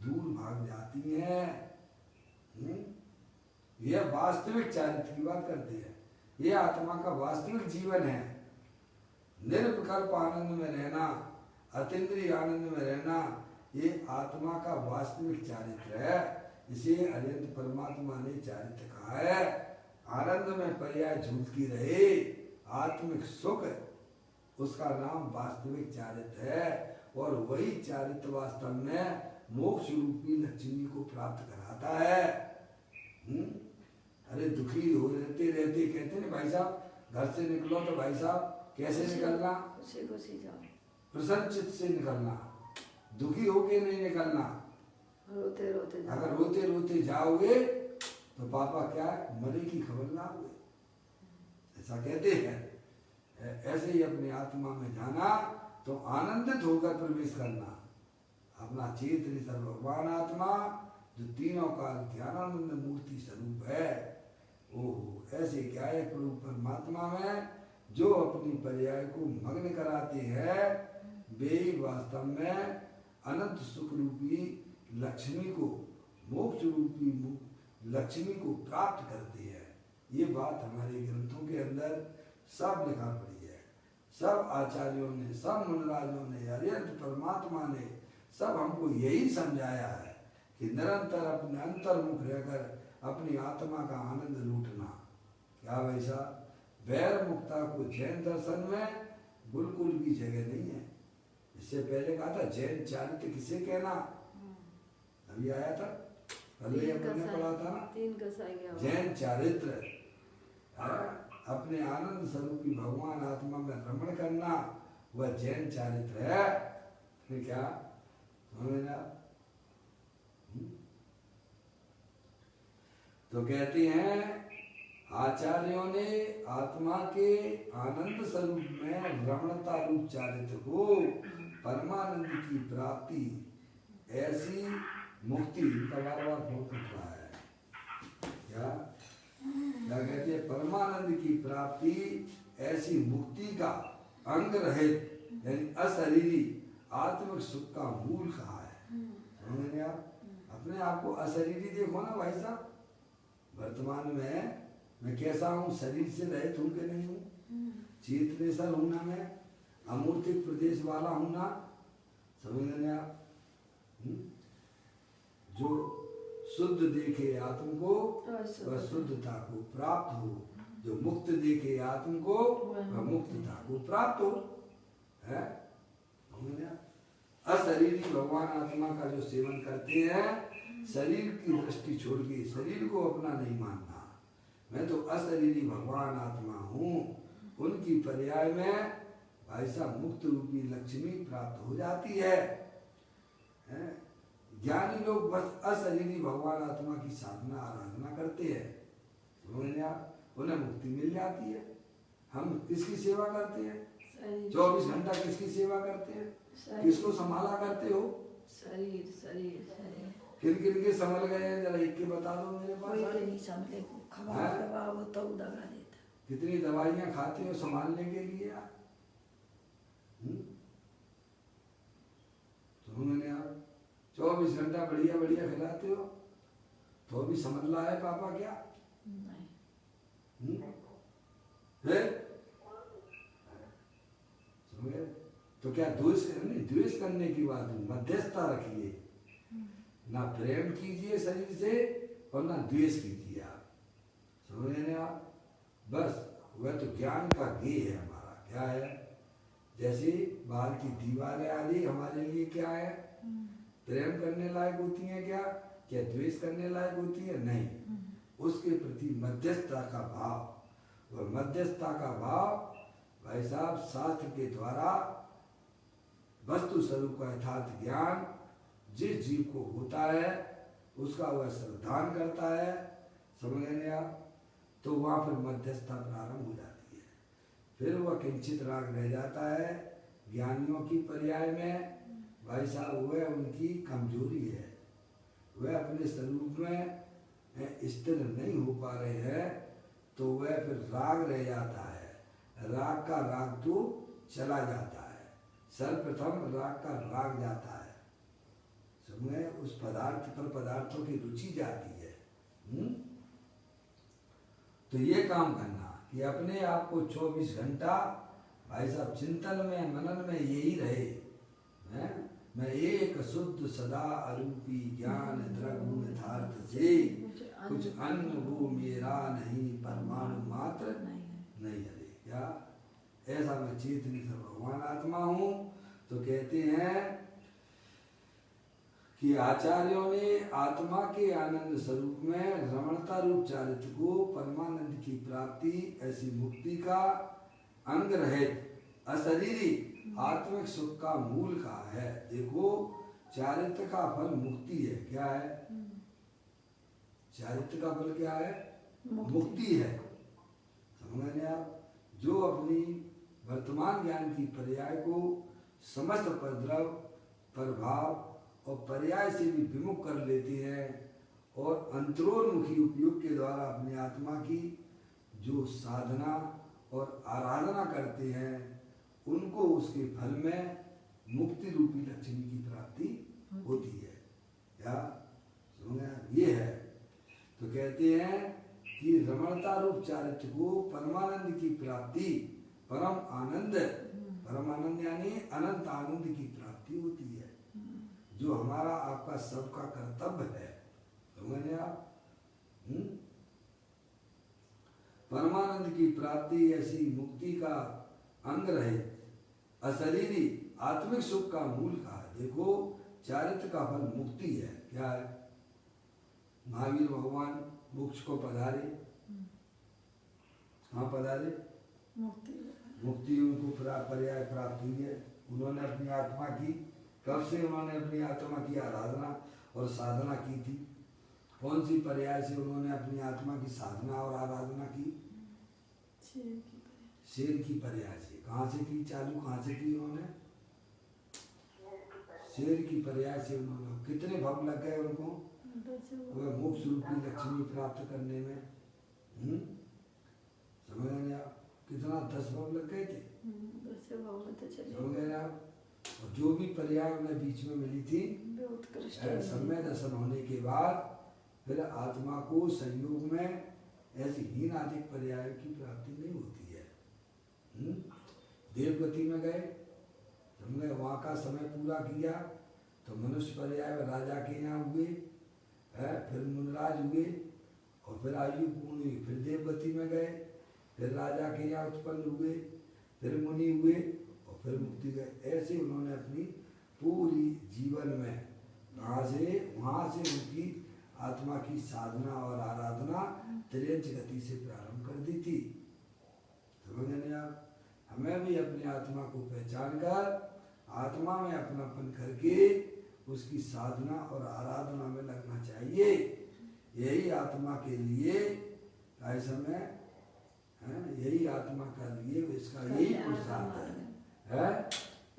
Speaker 2: दूर भाग जाती हैं। यह वास्तविक चारित्र की बात करती है। यह आत्मा का वास्तविक जीवन है। निर्विकल्प आनंद में रहना, अतीन्द्रिय आनंद में रहना, ये आत्मा का वास्तविक चारित्र है। इसे अनंत परमात्मा ने चारित्र कहा है। आनंद में पर्याय झूलती रहे आत्मिक सुख, उसका नाम वास्तविक चारित्र है। और वही चारित्र वास्तव में मोक्ष रूपी लक्ष्मी को प्राप्त कराता है। अरे दुखी हो रहते कहते हैं भाई साहब, घर से निकलो तो भाई साहब कैसे निकलना?
Speaker 1: खुशी जाओ,
Speaker 2: प्रसन्न चित्त से निकलना, दुखी होके नहीं निकलना।
Speaker 1: रोते रोते जाओ।
Speaker 2: अगर रोते रोते जाओगे तो पापा क्या मरे की खबर ना हुए, ऐसा कहते हैं। ऐसे ही अपनी आत्मा में जाना तो आनंदित होकर प्रवेश करना। अपना चेतन सर्वभगवान आत्मा जो तीनों काल ज्ञानानंद मूर्ति स्वरूप है, ओह ऐसे क्या है प्रभु परमात्मा में जो अपनी पर्याय को मग्न कराते हैं, वे वास्तव में अनंत सुख रूपी लक्ष्मी को, मोक्ष रूपी लक्ष्मी को प्राप्त करते हैं। ये बात हमारे ग्रंथों के अंदर सब लिखा पड़ी है। सब आचार्यों ने, सब मुनिराजों ने, अरिहंत परमात्मा ने सब हमको यही समझाया है कि निरंतर अपने अंतर्मुख रहकर अपनी आत्मा का आनंद लूटना। क्या वैसा वैर मुक्ता को जैन दर्शन में बिल्कुल भी जगह नहीं है। इससे पहले कहा था जैन चारित्र किसे कहना, अभी आया था, कल अपने पढ़ा था ना, जैन चारित्र अपने आनंद स्वरूपी भगवान आत्मा में रमण करना, वह जैन चारित्र है। फिर क्या समझ ना? तो कहते हैं आचार्यों ने आत्मा के आनंद स्वरूप में रमणता रूप चारित्र को परमानंद की प्राप्ति ऐसी मुक्ति का बार बार फोन कर रहा है क्या कहते हैं? परमानंद की प्राप्ति ऐसी मुक्ति का अंग रहित यानी अशरीरी आत्मिक सुख का मूल कहा है। समझ आप? अपने आप को अशरीरी देखो ना भाई साहब। वर्तमान में मैं कैसा हूँ? शरीर से रहित हूँ कि नहीं हूँ? चेतनेश्वर हूँ ना मैं? अमूर्तिक प्रदेश वाला हूँ ना? समझ रहे आप? जो शुद्ध देखे आत्म को वह शुद्धता को प्राप्त हो, जो मुक्त देखे आत्म को वह मुक्तता को प्राप्त हो। है अशरीरी भगवान आत्मा का जो सेवन करते हैं, शरीर की दृष्टि छोड़ के शरीर को अपना नहीं मानना, मैं तो अशरीरी भगवान आत्मा हूँ, उनकी पर्याय में भाई साहब मुक्त रूपी लक्ष्मी प्राप्त हो जाती है। ज्ञानी लोग बस अशरीरी भगवान आत्मा की साधना आराधना करते हैं, उन्हें मुक्ति मिल जाती है। हम किसकी सेवा करते हैं? 24 घंटा किसकी सेवा करते हैं? किसको संभाला करते हो?
Speaker 1: शरीर शरीर शरीर।
Speaker 2: किन किन के संभल गए हैं जरा एक के बता दो मेरे पास।
Speaker 1: कोई नहीं संभले को खवा दवा वो तो दगा देता।
Speaker 2: कितनी दवाइयाँ खाते हो संभालने के लिए आप? तो मैंने आप 24 घंटा बढ़िया बढ़िया खिलाते हो तो भी समझ ला है पापा क्या? नहीं। तो क्या द्वेष करने की बात है? मध्यस्थता रखिए, ना प्रेम कीजिए शरीर से और ना द्वेष कीजिए आप। समझ रहे आप? बस वह तो ज्ञान का गेय है हमारा। क्या है? जैसे बाहर की दीवारें आदि हमारे लिए क्या है? प्रेम करने लायक होती हैं क्या? क्या द्वेष करने लायक होती है? नहीं। उसके प्रति मध्यस्थता का भाव, वह मध्यस्थता का भाव भाई साहब शास्त्र के द्वारा वस्तु स्वरूप का यथार्थ ज्ञान जिस जीव को होता है उसका वह श्रद्धान करता है। समझ गए आप? तो वहाँ पर मध्यस्थता प्रारंभ हो जाती है। फिर वह किंचित राग रह जाता है। ज्ञानियों की पर्याय में भाई साहब वह उनकी कमजोरी है, वह अपने स्वरूप में स्थिर नहीं हो पा रहे हैं, तो वह फिर राग रह जाता है। राग का राग तो चला जाता है, सर्वप्रथम राग का राग जाता है, समझे? उस पदार्थ पर पदार्थों की रुचि जाती है। तो ये काम करना कि अपने आप को 24 घंटा भाई साहब चिंतन में मनन में यही रहे, मैं एक शुद्ध सदा अरूपी ज्ञान द्रव्य यथार्थ से कुछ अन्य वो मेरा नहीं, परमाणु मात्र नहीं हरे। क्या ऐसा मैं चेतनी से भगवान आत्मा हूँ। तो कहते हैं कि आचार्यों ने आत्मा के आनंद स्वरूप में रमणता रूप चारित्र को परमानंद की प्राप्ति ऐसी मुक्ति का अंग रहित अशरीरी आत्मिक सुख का मूल का है। देखो चारित्र का फल मुक्ति है। क्या है? चारित्र का फल क्या है? मुक्ति है। समझ रहे आप? जो अपनी वर्तमान ज्ञान की पर्याय को समस्त उपद्रव प्रभाव और पर्याय से भी विमुख कर लेते हैं और अंतरोन्मुखी उपयोग के द्वारा अपनी आत्मा की जो साधना और आराधना करते हैं उनको उसके फल में मुक्ति रूपी लक्ष्मी की प्राप्ति होती है। क्या समझे? ये है। तो कहते हैं कि रमणता रूप चारित्र को परमानंद की प्राप्ति, परम आनंद, परम आनंद यानी अनंत आनंद की प्राप्ति होती है, जो हमारा आपका सबका कर्तव्य है। समझे आप? परमानंद की प्राप्ति ऐसी मुक्ति का अंग रहे अशरीरी आत्मिक सुख का मूल का। देखो चारित्र का फल मुक्ति है। क्या है? महावीर भगवान मोक्ष को पधारे, हाँ पधारे, मुक्ति उनको पर्याय प्राप्त हुई है। उन्होंने अपनी आत्मा की कब से उन्होंने अपनी आत्मा की आराधना और साधना की थी? कौन सी पर्याय से उन्होंने अपनी आत्मा की साधना और आराधना की? शेर की पर्याय से। कहाँ से की चालू, कहाँ से की उन्होंने? शेर की पर्याय से उन्होंने। कितने भव लग गए उनको वह मोक्ष रूपी लक्ष्मी प्राप्त करने में? समझ रहे आप? कितना 10 भव लग गए थे, समझ रहे आप? और जो भी पर्याय उन्हें बीच में मिली थी, सम्य दर्शन होने के बाद फिर आत्मा को संयोग में ऐसी हीनाधिक पर्याय की प्राप्ति नहीं होती है। देवगति में गए, हमने वहाँ का समय पूरा किया तो मनुष्य पर्याय राजा के यहाँ हुए, फिर मुनराज हुए और फिर आयु पूर्ण हुई, फिर देवगति में गए, फिर राजा के यहाँ उत्पन्न हुए, फिर मुनि हुए और फिर मुक्ति गए। ऐसे उन्होंने अपनी पूरी जीवन में कहाँ से, वहाँ से उनकी आत्मा की साधना और आराधना त्रियंच गति से प्रारंभ कर दी थी। समझ रहे आप? हमें भी अपनी आत्मा को पहचान कर आत्मा में अपनापन करके उसकी साधना और आराधना में लगना चाहिए। यही आत्मा के लिए ऐसा में यही आत्मा का लिए इसका यही पुरुषार्थ है,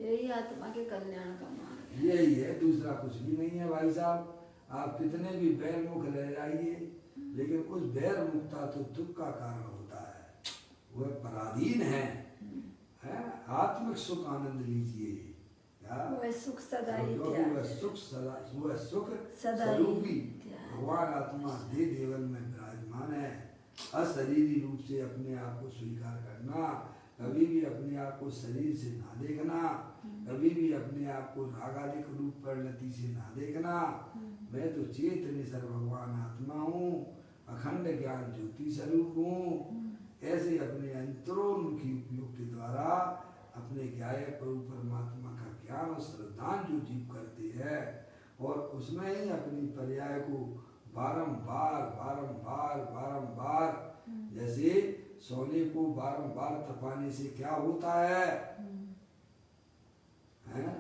Speaker 1: यही आत्मा के कल्याण का मार्ग,
Speaker 2: यही है, दूसरा कुछ भी नहीं है। भाई साहब, आप कितने भी बैरमुख रह जाइए, लेकिन उस बैरमुखता तो दुख का कारण होता है, वह पराधीन है। आत्मिक सुख आनंद लीजिए,
Speaker 1: वह सुख सदा ही
Speaker 2: वह सुख स्वरूपी भगवान आत्मा दे देवल में विराजमान है। अशरीरी रूप से अपने आप को स्वीकार करना, कभी भी अपने आप को शरीर से ना देखना, कभी भी अपने आप को रागादिक रूप परिणति से ना देखना। मैं तो चेतन सर भगवान आत्मा हूँ, अखंड ज्ञान ज्योति स्वरूप हूँ। ऐसे अपने अंतरोन्मुखी उपयोग के द्वारा अपने ज्ञाय प्रभु परमात्मा का ज्ञान और श्रद्धान जो जीव करते हैं और उसमें ही अपनी पर्याय को बारंबार बारंबार बारंबार, जैसे सोने को बारंबार तपाने से क्या होता है?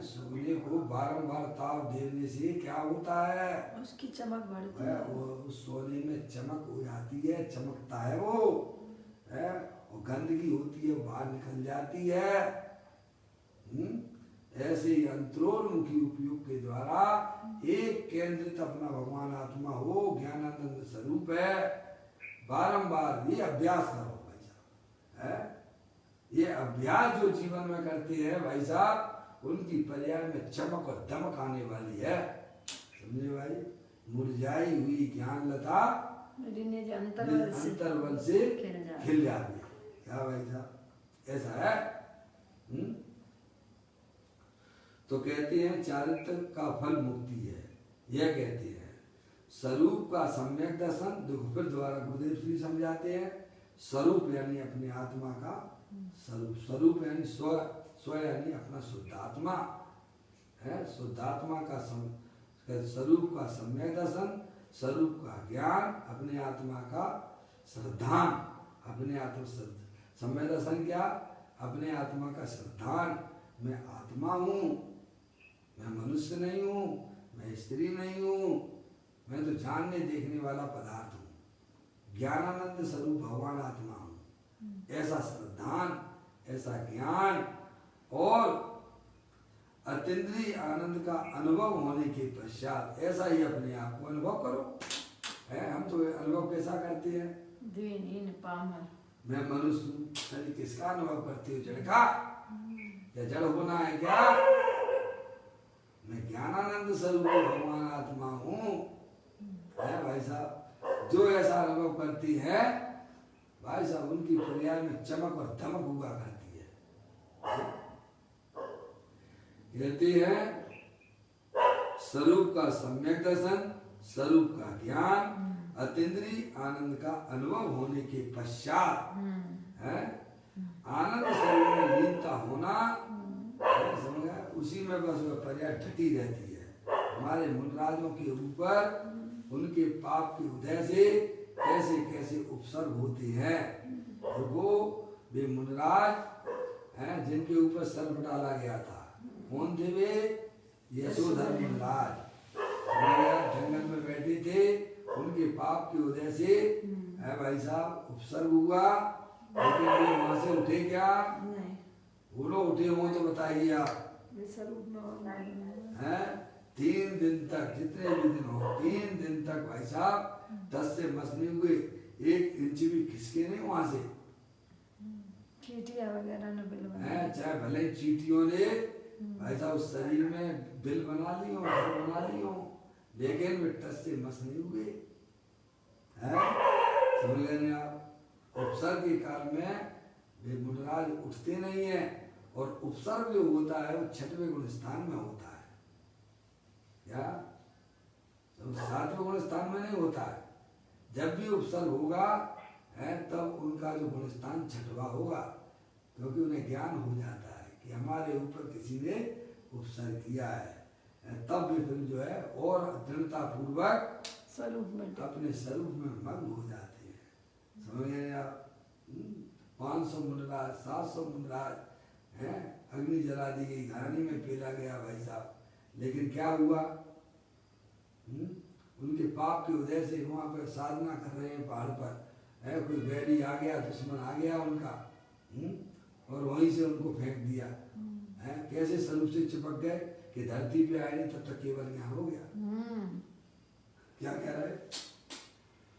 Speaker 2: सोने को बारंबार ताप देने से क्या होता है?
Speaker 1: उसकी चमक बढ़ती है,
Speaker 2: उस सोने में चमक हो जाती है, चमकता है वो है, और गंदगी होती है बाहर निकल जाती है। ऐसे ही अंतरोन्मुखी उपयोग के द्वारा एक केंद्रित अपना भगवान आत्मा हो, ज्ञानानंद स्वरूप है। बारंबार ये अभ्यास करो भाई साहब, ये अभ्यास जो जीवन में करते हैं भाई साहब, उनकी पर्याय में चमक और दमक आने वाली है। समझे भाई? मुरझाई हुई ज्ञान लता अंतर्वल से खिल जाती है। क्या भाई साहब? ऐसा है। तो कहते हैं चारित्र का फल मुक्ति है। यह कहते हैं स्वरूप का सम्यक दर्शन, दुख फिर द्वारा गुरुदेव श्री समझाते हैं। स्वरूप यानी अपनी आत्मा का स्वरूप, स्वरूप यानी स्व यानी अपना शुद्धात्मा है। शुद्धात्मा का स्वरूप का सम्यक दर्शन, स्वरूप का ज्ञान, अपने आत्मा का श्रद्धान, अपने आत्मा सम्यक दर्शन क्या? अपने आत्मा का श्रद्धान। मैं आत्मा हूँ, मैं मनुष्य नहीं हूँ, मैं स्त्री नहीं हूँ, मैं तो जानने देखने वाला पदार्थ हूँ, ज्ञानानंद स्वरूप भगवान आत्मा हूँ। ऐसा श्रद्धान, ऐसा ज्ञान और अतीन्द्रिय आनंद का अनुभव होने के पश्चात ऐसा ही अपने आप को अनुभव करो। हम तो अनुभव कैसा करते हैं?
Speaker 1: द्विहीन पामर,
Speaker 2: मैं मनुष्य हूँ, अरे किसका अनुभव करते हो? जड़ का? या जड़ होना है क्या? मैं ज्ञानानंद स्वरूप भगवान आत्मा हूँ। भाई साहब, जो ऐसा अनुभव करती है भाई साहब, उनकी पर्याय में चमक और धमक हुआ करती है। कहते हैं स्वरूप का सम्यक दर्शन, स्वरूप का ज्ञान, अतीन्द्रिय आनंद का अनुभव होने के पश्चात है आनंद स्वरूप में लीनता होना, समझा? उसी में बस वह पर्याय ढकी रहती है। हमारे मुनराजों के ऊपर उनके पाप के उदय से कैसे कैसे उपसर्ग होते हैं, और वो वे मुनराज हैं जिनके ऊपर सर्प डाला गया था। कौन थे वे? यशोधर मुनिराज जंगल में बैठे थे, उनके पाप की वजह से है भाई साहब उपसर्ग हुआ, लेकिन वो वहां से उठे क्या?
Speaker 1: नहीं,
Speaker 2: वो लोग उठे हो तो बताइए आप।
Speaker 1: विश्वरूप में और
Speaker 2: हैं 3 दिन तक, जितने भी दिन हो 3 दिन तक भाई साहब 10 से मस नहीं हुए, 1 इंच भी खिसके नहीं वहां से।
Speaker 1: चीटियां वगैरह ने बिल
Speaker 2: हैं चाहे भले ही चींटियों ने भाई साहब उस शरीर में बिल बना ली हो, घर बना ली हो, लेकिन वे 10 से मस नहीं हुए। हैं समझ गए आप? उपसर्ग के काल में वे मुनिराज उठते नहीं है, और उपसर्ग जो होता है वो 6वें गुण स्थान में होता है, या 7वें गुण स्थान में नहीं होता है। जब भी उपसर्ग होगा है तब उनका जो गुण स्थान 6वां होगा, क्योंकि उन्हें ज्ञान हो जाता है कि हमारे ऊपर किसी ने उपसर्ग किया है, तब वे फिर जो है और दृढ़ता पूर्वक
Speaker 1: स्वरूप में
Speaker 2: अपने स्वरूप में मग्न हो जाते हैं। समझ गए आप? 500 मुनिराज, 700 मुनिराज हैं, अग्नि जला दी गई, घानी में पेला गया भाई साहब, लेकिन क्या हुआ? उनके पाप की वजह से वहां पर साधना कर रहे हैं पहाड़ पर, है कोई बैरी आ गया, दुश्मन आ गया उनका, और वहीं से उनको फेंक दिया। है कैसे स्वरूप से चिपक गए कि धरती पे आए नहीं तब तक केवल ज्ञान हो गया। क्या कह रहे?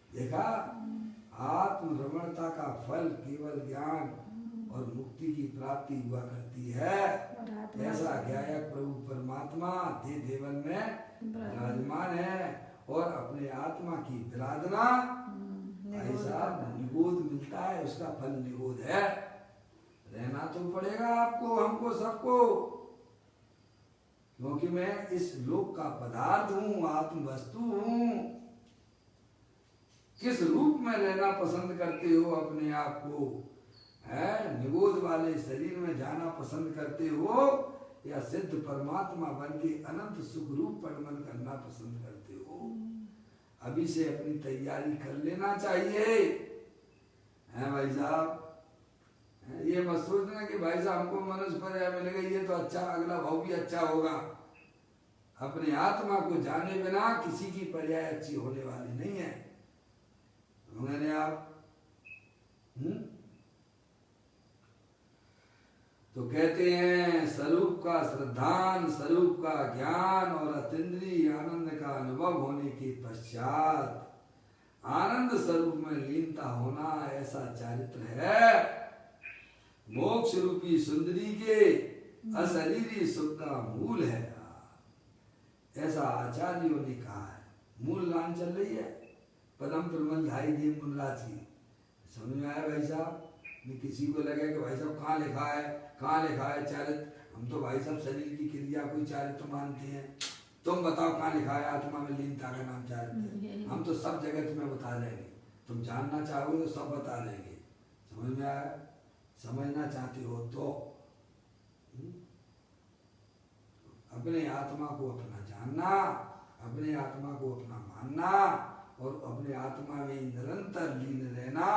Speaker 2: देखा, आत्मरमणता का फल केवल ज्ञान और मुक्ति की प्राप्ति हुआ करती है। ऐसा ज्ञायक प्रभु परमात्मा दे देवन में विराजमान है, और अपने आत्मा की विराधना ऐसा निगोद मिलता है, उसका फल निगोद है। रहना तो पड़ेगा आपको, हमको, सबको, क्योंकि मैं इस लोक का पदार्थ हूं, आत्म वस्तु हूं। किस रूप में रहना पसंद करते हो अपने आप को? है निगोद वाले शरीर में जाना पसंद करते हो, या सिद्ध परमात्मा बन के अनंत सुख रूप परमन करना पसंद करते हो? अभी से अपनी तैयारी कर लेना चाहिए, है भाई साहब। ये मत सोचना कि भाई साहब हमको मनुष्य पर्याय मिलेगा ये तो अच्छा, अगला भाव भी अच्छा होगा। अपने आत्मा को जाने बिना किसी की पर्याय अच्छी होने वाली नहीं है। मैंने आप तो कहते हैं स्वरूप का श्रद्धान, स्वरूप का ज्ञान और अतीन्द्रिय आनंद का अनुभव होने के पश्चात आनंद स्वरूप में लीनता होना, ऐसा चारित्र है मोक्ष रूपी सुंदरी के अशरीरी सुख का मूल है। ऐसा आचार्यों ने कहा है। मूल लाइन चल रही है परम प्रबंधाई देव मुनिराज की। समझ में आया भाई साहब? किसी को लगे कि भाई साहब कहाँ लिखा है, कहाँ लिखा है चारित्र? हम तो भाई साहब शरीर की क्रिया को चारित्र मानते हैं। तुम बताओ कहाँ लिखा है आत्मा में लीनता का नाम चारित्र है? हम तो सब जगह तुम्हें बता देंगे, तुम जानना चाहोगे तो सब बता देंगे। समझ में आया? समझना चाहते हो तो अपने आत्मा को अपना जानना, अपने आत्मा को अपना मानना, और अपने आत्मा में निरंतर लीन रहना,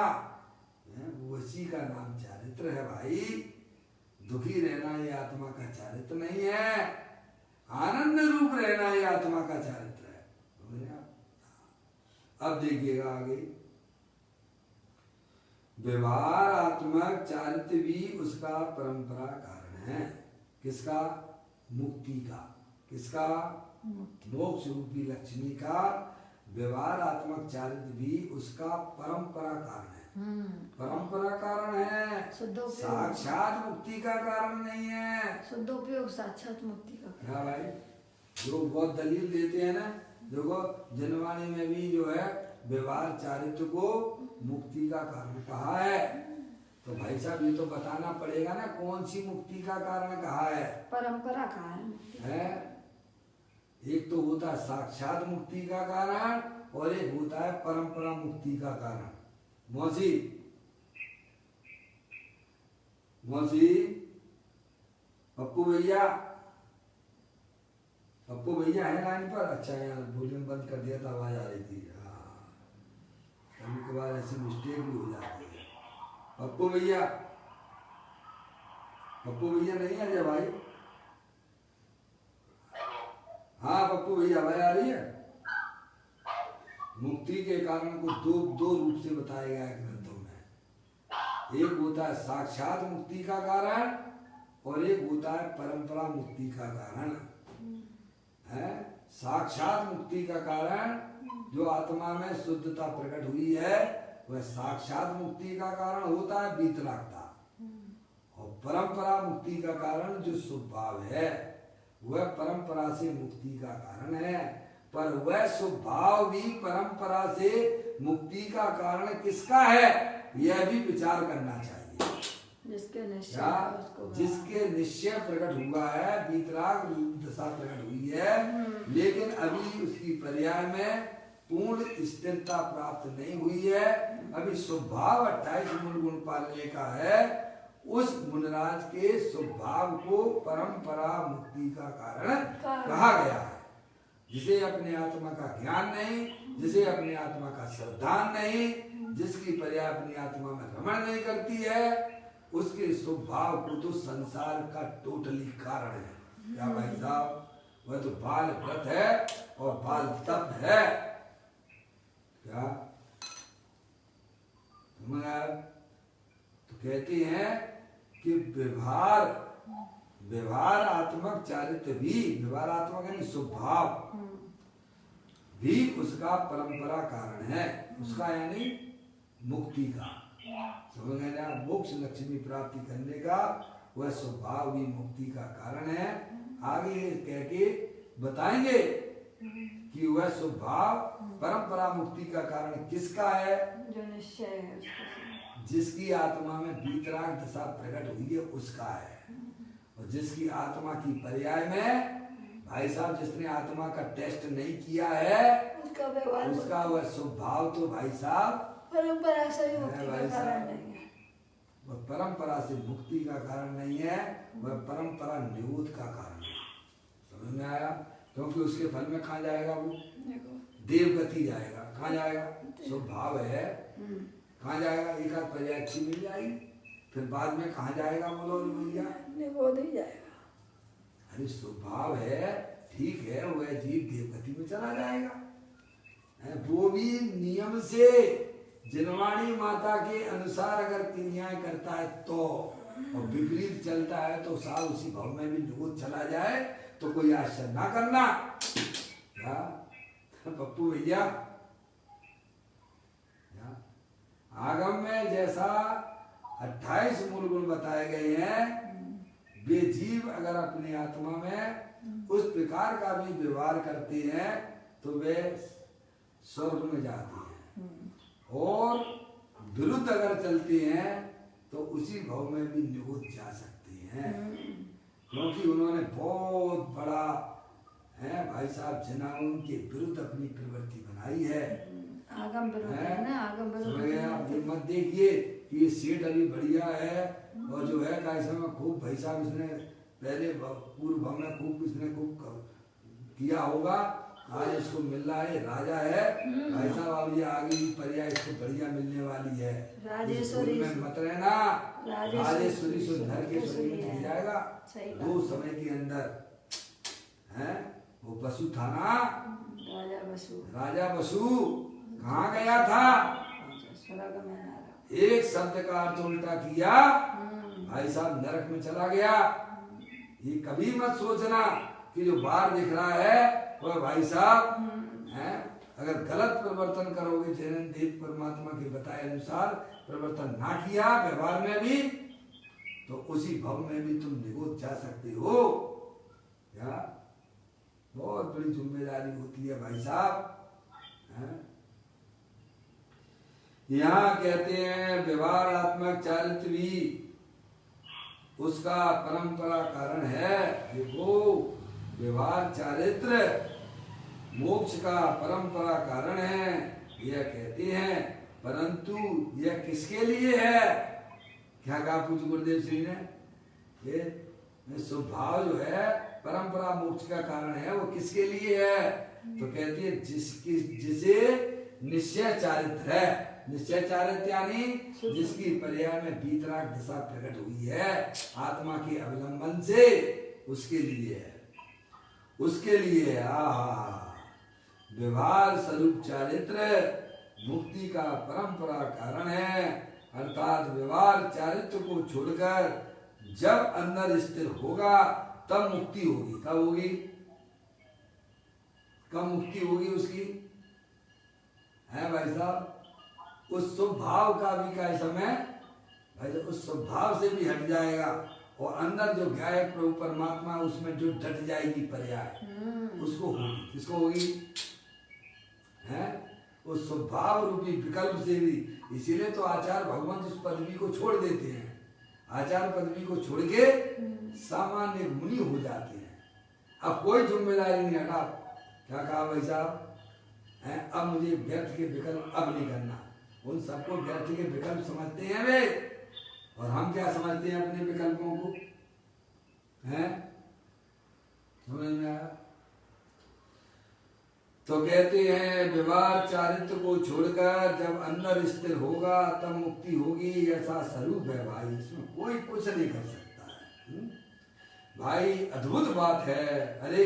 Speaker 2: उसी का नाम चारित्र है भाई। दुखी रहना ये आत्मा का चारित्र नहीं है, आनंद रूप रहना ये आत्मा का चारित्र है। अब देखिएगा आगे, व्यवहारात्मक चारित्र भी उसका परंपरा कारण है। किसका? मुक्ति का। किसका? मोक्ष रूपी लक्ष्मी का व्यवहारात्मक चारित्र भी उसका परंपरा कारण है। परंपरा कारण है, साक्षात मुक्ति का कारण नहीं है।
Speaker 1: शुद्धोपयोग साक्षात मुक्ति का।
Speaker 2: क्या भाई? जो बहुत दलील देते हैं ना, देखो जनवाणी में भी जो है व्यवहार चारित्र को मुक्ति का कारण कहा है। तो भाई साहब ये तो बताना पड़ेगा ना कौन सी मुक्ति का कारण कहा है?
Speaker 1: परंपरा कहा है।
Speaker 2: एक तो होता है साक्षात मुक्ति का कारण, और एक होता है परंपरा मुक्ति का कारण। मौसी मौसी, पप्पू भैया, पप्पू भैया है लाइन पर? अच्छा यार वॉल्यूम बंद कर दिया था, आवाज आ रही थी। कभी कभार ऐसी मिस्टेक भी हो जाती है। पप्पू भैया, पप्पू भैया नहीं आ जाए भाई? हाँ पप्पू भैया, आवाज आ रही है? मुक्ति के कारण को दो रूप से बताया गया है ग्रंथों में। एक होता है साक्षात मुक्ति का कारण और एक होता है परंपरा मुक्ति का कारण। है साक्षात मुक्ति का कारण जो आत्मा में शुद्धता प्रकट हुई है वह साक्षात मुक्ति का कारण होता है वीतरागता, और परंपरा मुक्ति का कारण जो स्वभाव है वह परंपरा से मुक्ति का कारण है। पर वह स्वभाव भी परंपरा से मुक्ति का कारण किसका है यह भी विचार करना चाहिए। जिसके निश्चय प्रकट हुआ है, वीतराग दशा प्रकट हुई है, लेकिन अभी उसकी पर्याय में पूर्ण स्थिरता प्राप्त नहीं हुई है। अभी स्वभाव 28 मूल गुण पालने का है। उस मुनराज के स्वभाव को परंपरा मुक्ति का कारण कहा गया है। जिसे अपने आत्मा का ज्ञान नहीं, जिसे अपने आत्मा का श्रद्धान नहीं, जिसकी पर्याय अपनी आत्मा में रमण नहीं करती है, उसके स्वभाव को तो संसार का टोटली कारण है। क्या भाई साहब? वह तो बाल व्रत है और बाल तप है। क्या तो कहते हैं कि व्यवहार आत्मक चारित्र भी, व्यवहार आत्मक यानी स्वभाव भी उसका परंपरा कारण है, उसका यानी मुक्ति का। समझ गए ना? मोक्ष लक्ष्मी प्राप्ति करने का वह स्वभाव भी मुक्ति का कारण है। आगे कह के बताएंगे कि वह स्वभाव परंपरा मुक्ति का कारण किसका है?
Speaker 1: जो निश्चय है,
Speaker 2: जिसकी आत्मा में वीतराग दशा प्रकट हुई है उसका है। और जिसकी आत्मा की पर्याय में भाई साहब जिसने आत्मा का टेस्ट नहीं किया है उसका वह स्वभाव तो भाई साहब
Speaker 1: परंपरा से मुक्ति का कारण नहीं है।
Speaker 2: वह परंपरा से मुक्ति का कारण नहीं है, वह परंपरा निरोध का कारण है। समझ में आया? क्योंकि उसके फल में कहाँ जाएगा? वो देवगति जाएगा। कहाँ जाएगा? स्वभाव है, कहाँ जाएगा? एक आध पर्याय अच्छी मिल जाएगी, फिर बाद में कहाँ जाएगा? बोलो भैया,
Speaker 1: निरोध ही जाएगा।
Speaker 2: अरे स्वभाव है, ठीक है, वह जीव देवगति में चला जाएगा। वो भी नियम से जिनवाणी माता के अनुसार अगर क्रियाएं करता है तो, और विपरीत चलता है तो साल उसी भाव में भी निरोध चला जाए तो कोई आश्चर्य ना करना। क्या पप्पू भैया? आगम में जैसा 28 मूल गुण बताए गए हैं, वे जीव अगर अपनी आत्मा में उस प्रकार का भी व्यवहार करते हैं तो वे स्वर्ग में जाते हैं, और विरुद्ध अगर चलते हैं तो उसी भाव में भी निरोध जा सकते हैं। क्योंकि उन्होंने बहुत बड़ा है भाई साहब जनाओं के विरुद्ध अपनी प्रवृत्ति बनाई है।
Speaker 1: आगम विरुद्ध है ना, आगम विरुद्ध।
Speaker 2: आप मत देखिए कि ये सेठ अभी बढ़िया है और जो है कैसे में खूब भाई साहब इसने पहले पूर्व भाव में खूब इसने खूब किया होगा, आज इसको मिल रहा है, राजा है भाई साहब। अब ये आगे भी पर्याय इसको बढ़िया मिलने वाली है।
Speaker 1: राजेश्वरी
Speaker 2: में मत रहना, राजेश्वरी से घर के शरीर में मिल जाएगा 2 समय के अंदर। है वो बसु था ना, राजा बसु कहाँ गया था? एक शब्द का अर्थ उल्टा किया भाई साहब नरक में चला गया। ये कभी मत सोचना कि जो बाहर दिख रहा है वह भाई साहब है, अगर गलत परिवर्तन करोगे जैन देव परमात्मा के बताए अनुसार परिवर्तन ना किया व्यवहार में भी तो उसी भव में भी तुम निरोध जा सकते हो। क्या बहुत बड़ी जिम्मेदारी होती है भाई साहब। यहाँ कहते हैं व्यवहारात्मक चारित्र भी उसका परंपरा कारण है। देखो व्यवहार चारित्र मोक्ष का परंपरा कारण है यह कहते हैं, परंतु यह किसके लिए है? क्या कहा पूज्य गुरुदेव श्री ने? ये स्वभाव जो है परंपरा मोक्ष का कारण है, वो किसके लिए है? तो कहती है जिसे निश्चय चारित्र है। निश्चय चारित्र यानी जिसकी पर्याय में वीतराग दशा प्रकट हुई है आत्मा के अवलंबन से, उसके लिए है। उसके लिए व्यवहार स्वरूप चारित्र मुक्ति का परंपरा कारण है। अर्थात व्यवहार चारित्र को छोड़कर जब अंदर स्थिर होगा तब मुक्ति होगी। कब होगी? कब मुक्ति होगी उसकी? है भाई साहब, उस स्वभाव का भी क्या समय भाई, उस स्वभाव से भी हट जाएगा और अंदर जो गाय प्रभु परमात्मा उसमें जो डट जाएगी पर्याय उसको होगी। किसको होगी? है उस स्वभाव रूपी विकल्प से भी। इसीलिए तो आचार्य भगवान उस पदवी को छोड़ देते हैं। आचार्य पदवी को छोड़ के सामान्य मुनि हो जाते हैं। अब कोई जिम्मेदारी नहीं हटा। क्या कहा भाई साहब? अब मुझे व्यर्थ के विकल्प अब नहीं करना। उन सबको व्यर्थ के विकल्प समझते हैं वे, और हम क्या समझते हैं अपने विकल्पों को? हैं? समझ में आया? तो कहते हैं व्यवहार चारित्र को छोड़कर जब अंदर स्थिर होगा तब मुक्ति होगी। ऐसा स्वरूप है भाई, इसमें कोई कुछ नहीं कर सकता है। भाई अद्भुत बात है। अरे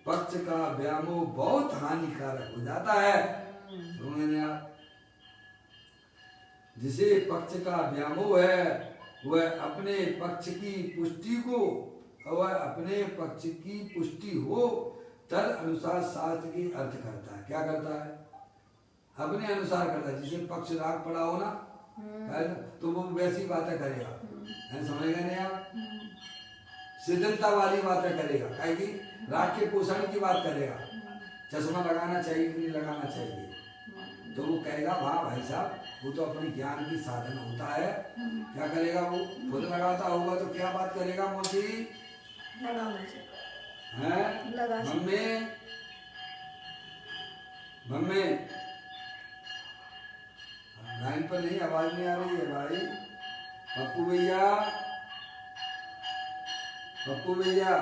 Speaker 2: पक्ष का व्यामोह बहुत हानिकारक हो जाता है। समझ आप? जिसे पक्ष का व्यामोह है वह अपने पक्ष की पुष्टि को, वह अपने पक्ष की पुष्टि हो तद अनुसार शास्त्र की अर्थ करता है। क्या करता है? अपने अनुसार करता है। जिसे पक्ष राग पड़ा हो ना तो वो वैसी बातें करेगा। समझ गए नहीं आप? शिथिलता वाली बातें करेगा। काहे की? राग के पोषण की बात करेगा। चश्मा लगाना चाहिए कि नहीं लगाना चाहिए, तो वो कहेगा वाह भाई साहब, वो तो अपनी ज्ञान की साधन होता है। क्या करेगा? वो खुद लगाता होगा तो क्या बात करेगा? मोदी मम्मी लाइन पर नहीं, आवाज नहीं आ रही है भाई। पप्पू भैया, पप्पू भैया,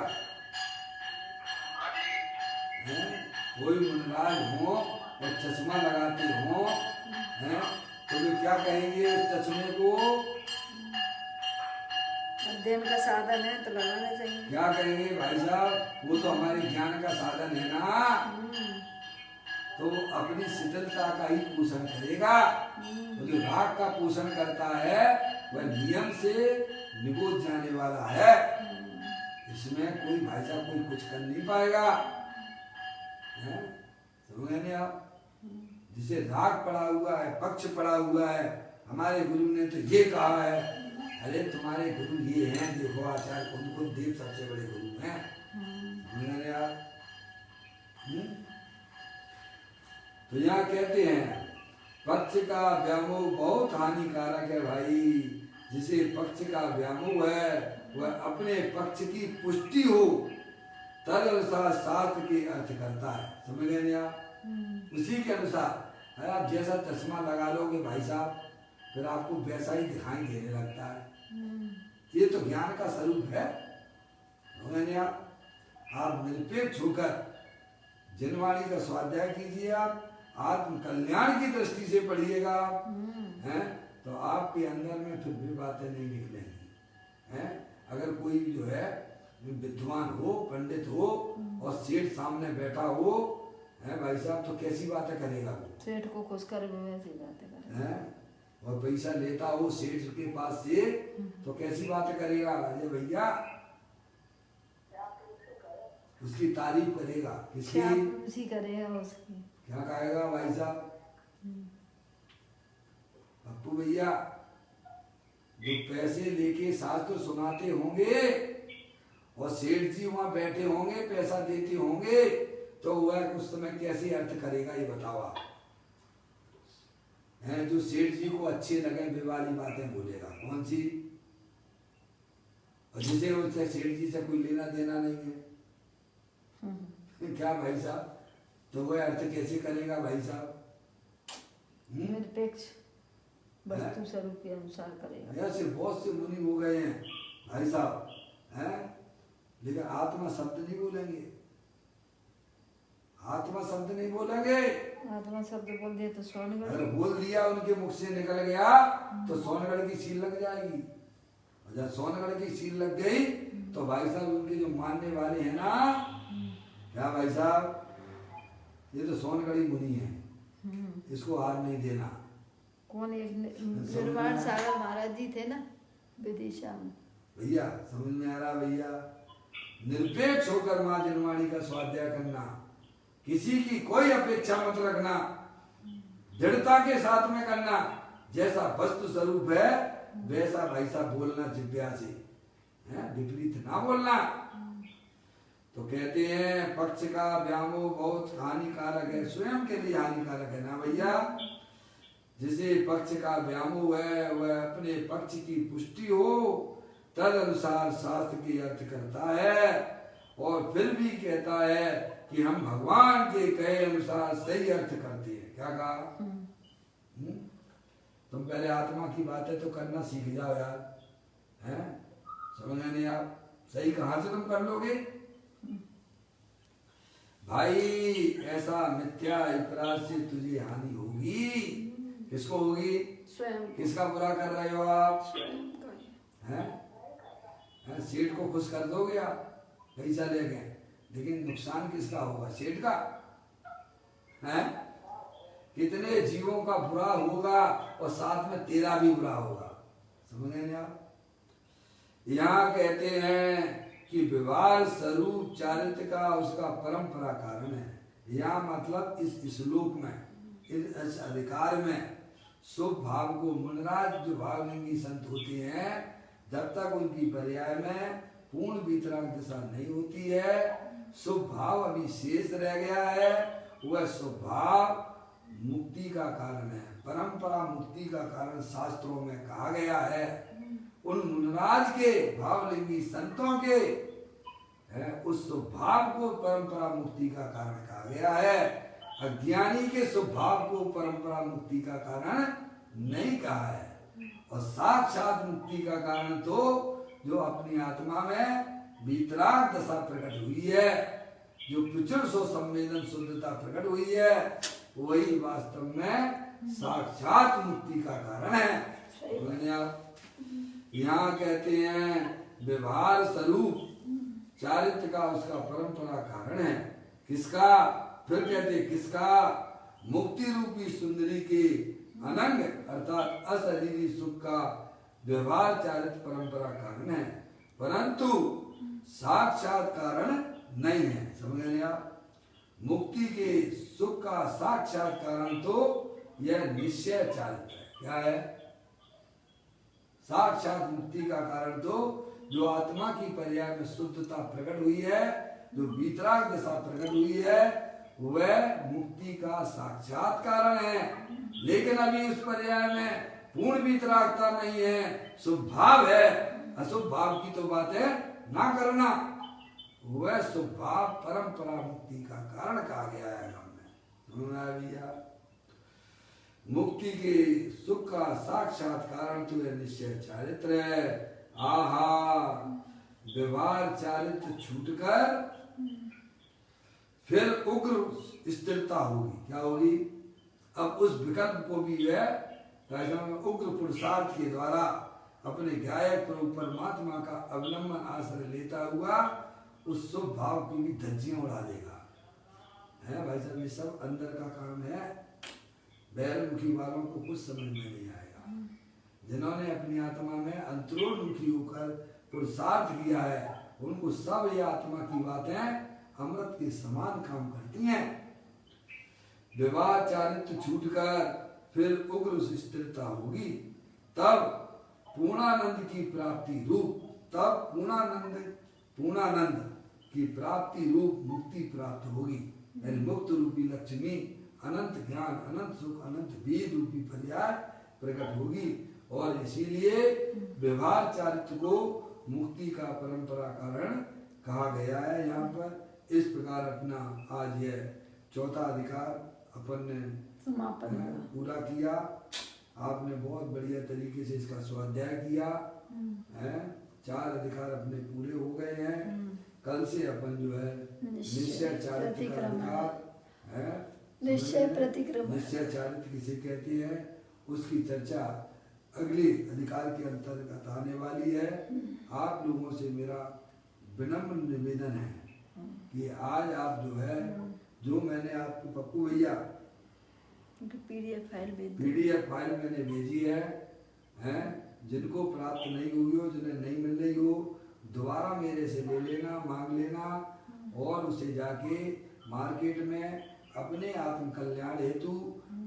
Speaker 2: कोई मुनराज हो और चश्मा लगाते हो हैं तो वे क्या कहेंगे उस चश्मे को?
Speaker 1: अध्ययन का साधन है तो लगाना चाहिए।
Speaker 2: क्या कहेंगे भाई साहब? वो तो हमारे ज्ञान का साधन है ना, तो वो अपनी शिथिलता का ही पोषण करेगा। तो जो राग का पोषण करता है वह नियम से निगोद जाने वाला है। इसमें कोई भाई साहब कोई कुछ कर नहीं पाएगा। समझे आप? जिसे राग पड़ा हुआ है, पक्ष पड़ा हुआ है, हमारे गुरु ने तो ये कहा है। अरे तुम्हारे गुरु ये हैं, देखो आचार्य उनको देव सबसे बड़े गुरु हैं। समझे आप? तो यहाँ कहते हैं पक्ष का व्यामोह बहुत हानिकारक है भाई। जिसे पक्ष का व्यामोह है वह अपने पक्ष की पुष्टि हो तद अनुसार शास्त्र के अर्थ करता है। समझ गए आप? उसी के अनुसार आप जैसा चश्मा लगा लोगे भाई साहब, फिर आपको वैसा ही दिखाई देने लगता है। ये तो ज्ञान का स्वरूप है। समझ आप निरपेक्ष होकर जिनवाणी का स्वाध्याय कीजिए। आप आत्म कल्याण की दृष्टि से पढ़िएगा हैं, तो आपके अंदर में फिर भी बातें नहीं निकलेंगी। हैं? अगर कोई जो है विद्वान हो, पंडित हो और सेठ सामने बैठा हो है भाई साहब, तो कैसी बातें करेगा वो?
Speaker 1: सेठ को खुश कर वैसी बातें करेगा।
Speaker 2: और पैसा लेता हो सेठ के पास से तो कैसी बातें करेगा? अरे भैया, उसकी तारीफ करेगा। किसकी?
Speaker 1: करेगा उसकी।
Speaker 2: क्या कहेगा भाई साहब? पप्पू भैया जो पैसे लेके शास्त्र सुनाते होंगे और सेठ जी वहां बैठे होंगे, पैसा देते होंगे, तो वह उस समय कैसे अर्थ करेगा ये बताओ आप? हैं जो सेठ जी को अच्छे लगे वे वाली बातें बोलेगा। कौन सी? और जिसे उससे सेठ जी से कोई लेना देना नहीं है क्या भाई साहब, तो वह अर्थ कैसे करेगा भाई साहब?
Speaker 1: निरपेक्ष वस्तु स्वरूप के अनुसार करेगा।
Speaker 2: ऐसे बहुत से मुनि हो गए हैं भाई साहब, हैं, लेकिन आत्मा शब्द नहीं बोलेंगे। आत्मा शब्द नहीं बोलेंगे।
Speaker 1: आत्मा शब्द बोल दिए तो सोनगढ़,
Speaker 2: अगर बोल दिया उनके मुख से निकल गया तो सोनगढ़ की सील लग जाएगी। और जब सोनगढ़ की सील लग गई तो भाई साहब उनके जो मानने वाले हैं ना, क्या भाई साहब, ये तो सोनगढ़ी मुनि है, इसको हार नहीं देना।
Speaker 1: कौन? एक निर्वाण सागर महाराज जी थे ना विदिशा में।
Speaker 2: भैया समझ में आ रहा भैया? निरपेक्ष होकर माँ जनवाणी का स्वाध्याय करना, किसी की कोई अपेक्षा मत रखना, दृढ़ता के साथ में करना, जैसा वस्तु स्वरूप है वैसा भाई साहब बोलना जिज्ञा से, विपरीत ना बोलना। तो कहते हैं पक्ष का व्यामोह बहुत हानिकारक है, स्वयं के लिए हानिकारक है ना भैया। जिसे पक्ष का व्यामोह है वह अपने पक्ष की पुष्टि हो तद अनुसार शास्त्र की अर्थ करता है और फिर भी कहता है कि हम भगवान के कहे अनुसार सही अर्थ करते हैं। क्या कहा? तुम पहले आत्मा की बातें तो करना सीख जाओ यार, हैं? समझ नहीं आप सही कहाँ से तुम कर लोगे भाई? ऐसा मिथ्या अपराध से तुझे हानि होगी। किसको होगी?
Speaker 1: स्वयं।
Speaker 2: किसका बुरा कर रहे हो आप?
Speaker 1: स्वयं का।
Speaker 2: हैं? सेठ को खुश कर दोगे आप, पैसा ले गए, लेकिन नुकसान किसका होगा? सेठ का। हैं? कितने जीवों का बुरा होगा और साथ में तेरा भी बुरा होगा। समझ नहीं आप? यहाँ कहते हैं कि व्यवहार स्वरूप चारित्र का उसका परंपरा कारण है। यहाँ मतलब इस श्लोक में, इस अधिकार में शुभ भाव को मुनराज जो भावलिंगी संत होते हैं, जब तक उनकी पर्याय में पूर्ण वितराग दशा नहीं होती है, शुभ भाव अभी शेष रह गया है। वह शुभ भाव मुक्ति का कारण है, परंपरा मुक्ति का कारण शास्त्रों में कहा गया है। उन मुनराज के भावलिंगी संतों के उस स्वभाव को परंपरा मुक्ति का कारण कहा गया है। अज्ञानी के स्वभाव को परंपरा मुक्ति का कारण नहीं कहा है। और साक्षात मुक्ति का कारण तो जो अपनी आत्मा में वितराग दशा प्रकट हुई है, जो प्रचुर सो संवेदन शुद्धता प्रकट हुई है, वही वास्तव में साक्षात मुक्ति का कारण है। यहाँ कहते हैं व्यवहार स्वरूप चारित्र का उसका परंपरा कारण है। किसका? फिर कहते किसका? मुक्ति रूपी सुंदरी के अनंग अर्थात अशरीरी सुख का व्यवहार चारित्र परंपरा कारण है, परंतु साक्षात कारण नहीं है। समझ गए आप? मुक्ति के सुख का साक्षात कारण तो यह निश्चय चारित्र है। क्या है? साक्षात मुक्ति का कारण तो जो आत्मा की पर्याय में शुद्धता प्रकट हुई है, जो वितराग दशा प्रकट हुई है, वह मुक्ति का साक्षात कारण है। लेकिन अभी उस पर्याय में पूर्ण वितरागता नहीं है, शुभ भाव है। अशुभ भाव की तो बात है ना करना। वह शुभ भाव परंपरा मुक्ति का कारण कहा गया है हमने। मुक्ति के सुख का साक्षात कारण तो यह निश्चय चारित्र है। आहा, व्यवहार चारित्र छूटकर फिर उग्र स्थिरता होगी। क्या होगी? अब उस विकल्प को भी है उग्र पुरुषार्थ के द्वारा अपने गायक प्रभु परमात्मा का अवलंबन आश्रय लेता हुआ उस शुभ भाव की भी धज्जियां उड़ा देगा। है भाई साहब, ये सब अंदर का काम है। बैरमुखी वालों को कुछ समझ में नहीं आएगा। जिन्होंने अपनी आत्मा में अंतरोन्मुखी होकर पुरुषार्थ किया है, उनको सब ये आत्मा की बातें अमृत के समान काम करती हैं। विवाह चारित्र छूटकर फिर उग्र स्थिरता होगी, तब पूर्णानंद की प्राप्ति रूप, तब पूर्णानंद की प्राप्ति रूप मुक्ति प्राप्त होगी। मुक्त रूपी लक्ष्मी अनंत ज्ञान, अनंत सुख, अनंत वेद रूपी पर्याय प्रकट होगी। और इसीलिए व्यवहार चारित्र को मुक्ति का परंपरा कारण कहा गया है। यहाँ पर इस प्रकार अपना आज यह चौथा अधिकार अपन ने पूरा किया। आपने बहुत बढ़िया तरीके से इसका स्वाध्याय किया है। 4 अधिकार अपने पूरे हो गए हैं। कल से अपन जो है निश्चय चारित्र का अधिकार है, निश्चय प्रतिक्रमण, निश्चय चारित्र किसे कहते हैं, उसकी चर्चा अगले अधिकार के अंतर्गत आने वाली है। आप लोगों से मेरा विनम्र निवेदन है कि आज आप जो है जो मैंने आपको पप्पू भैया
Speaker 1: PDF फाइल भेज दी।
Speaker 2: PDF फाइल मैंने भेजी है, हैं जिनको प्राप्त नहीं हुई हो, जिन्हें नहीं मिल रही हो, दोबारा मेरे से ले लेना, मांग लेना और उसे जाके मार्केट में अपने आत्म कल्याण हेतु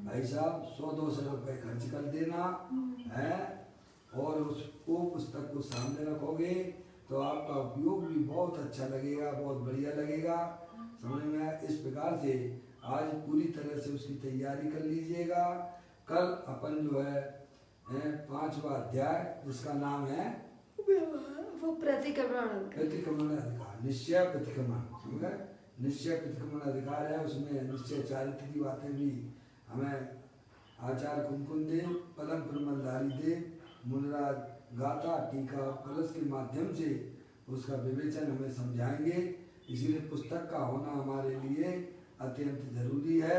Speaker 2: भाई साहब 100-200 रुपए खर्च कर देना है। और उसको पुस्तक को सामने रखोगे तो आपका उपयोग भी बहुत अच्छा लगेगा, बहुत बढ़िया लगेगा, समझ में आया। इस प्रकार से आज पूरी तरह से उसकी तैयारी कर लीजिएगा। कल अपन जो है 5वां अध्याय जिसका नाम है
Speaker 1: वो प्रतिक्रमण
Speaker 2: अधिकार, निश्चय प्रतिक्रमण, समझ गए। निश्चय प्रतिक्रमण अधिकार है, उसमें निश्चय चारित्र की बातें भी हमें आचार्य कुमकुम देव, पदम प्रमलधारी देव, मुनराज गाथा टीका कलश के माध्यम से उसका विवेचन हमें समझाएंगे। इसीलिए पुस्तक का होना हमारे लिए अत्यंत जरूरी है।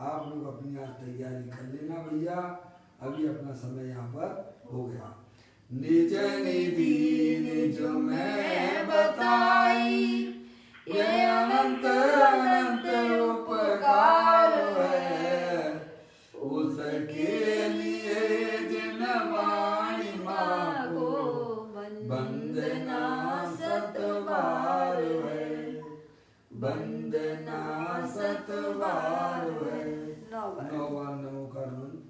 Speaker 2: आप लोग अपनी आज तैयारी कर लेना भैया, अभी अपना समय यहाँ पर हो गया। निज निधि निज में बताई, ये अनंत अनंत उपकार है, उसके लिए जिन वाणी मांगो वंदना सतबार है, वंदना सतबार है। 9 बार नमो कार्बन।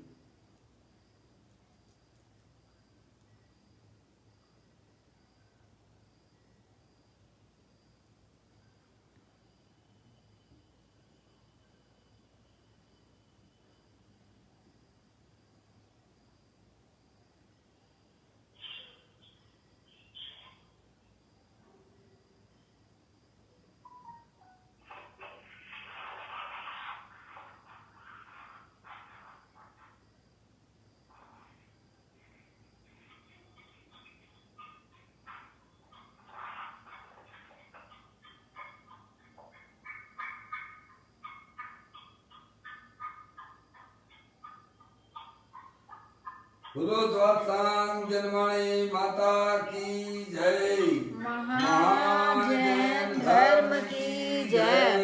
Speaker 2: बोलो द्वादशांग जन्माणी माता की जय,
Speaker 1: महान जैन धर्म की जय।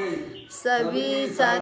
Speaker 1: सभी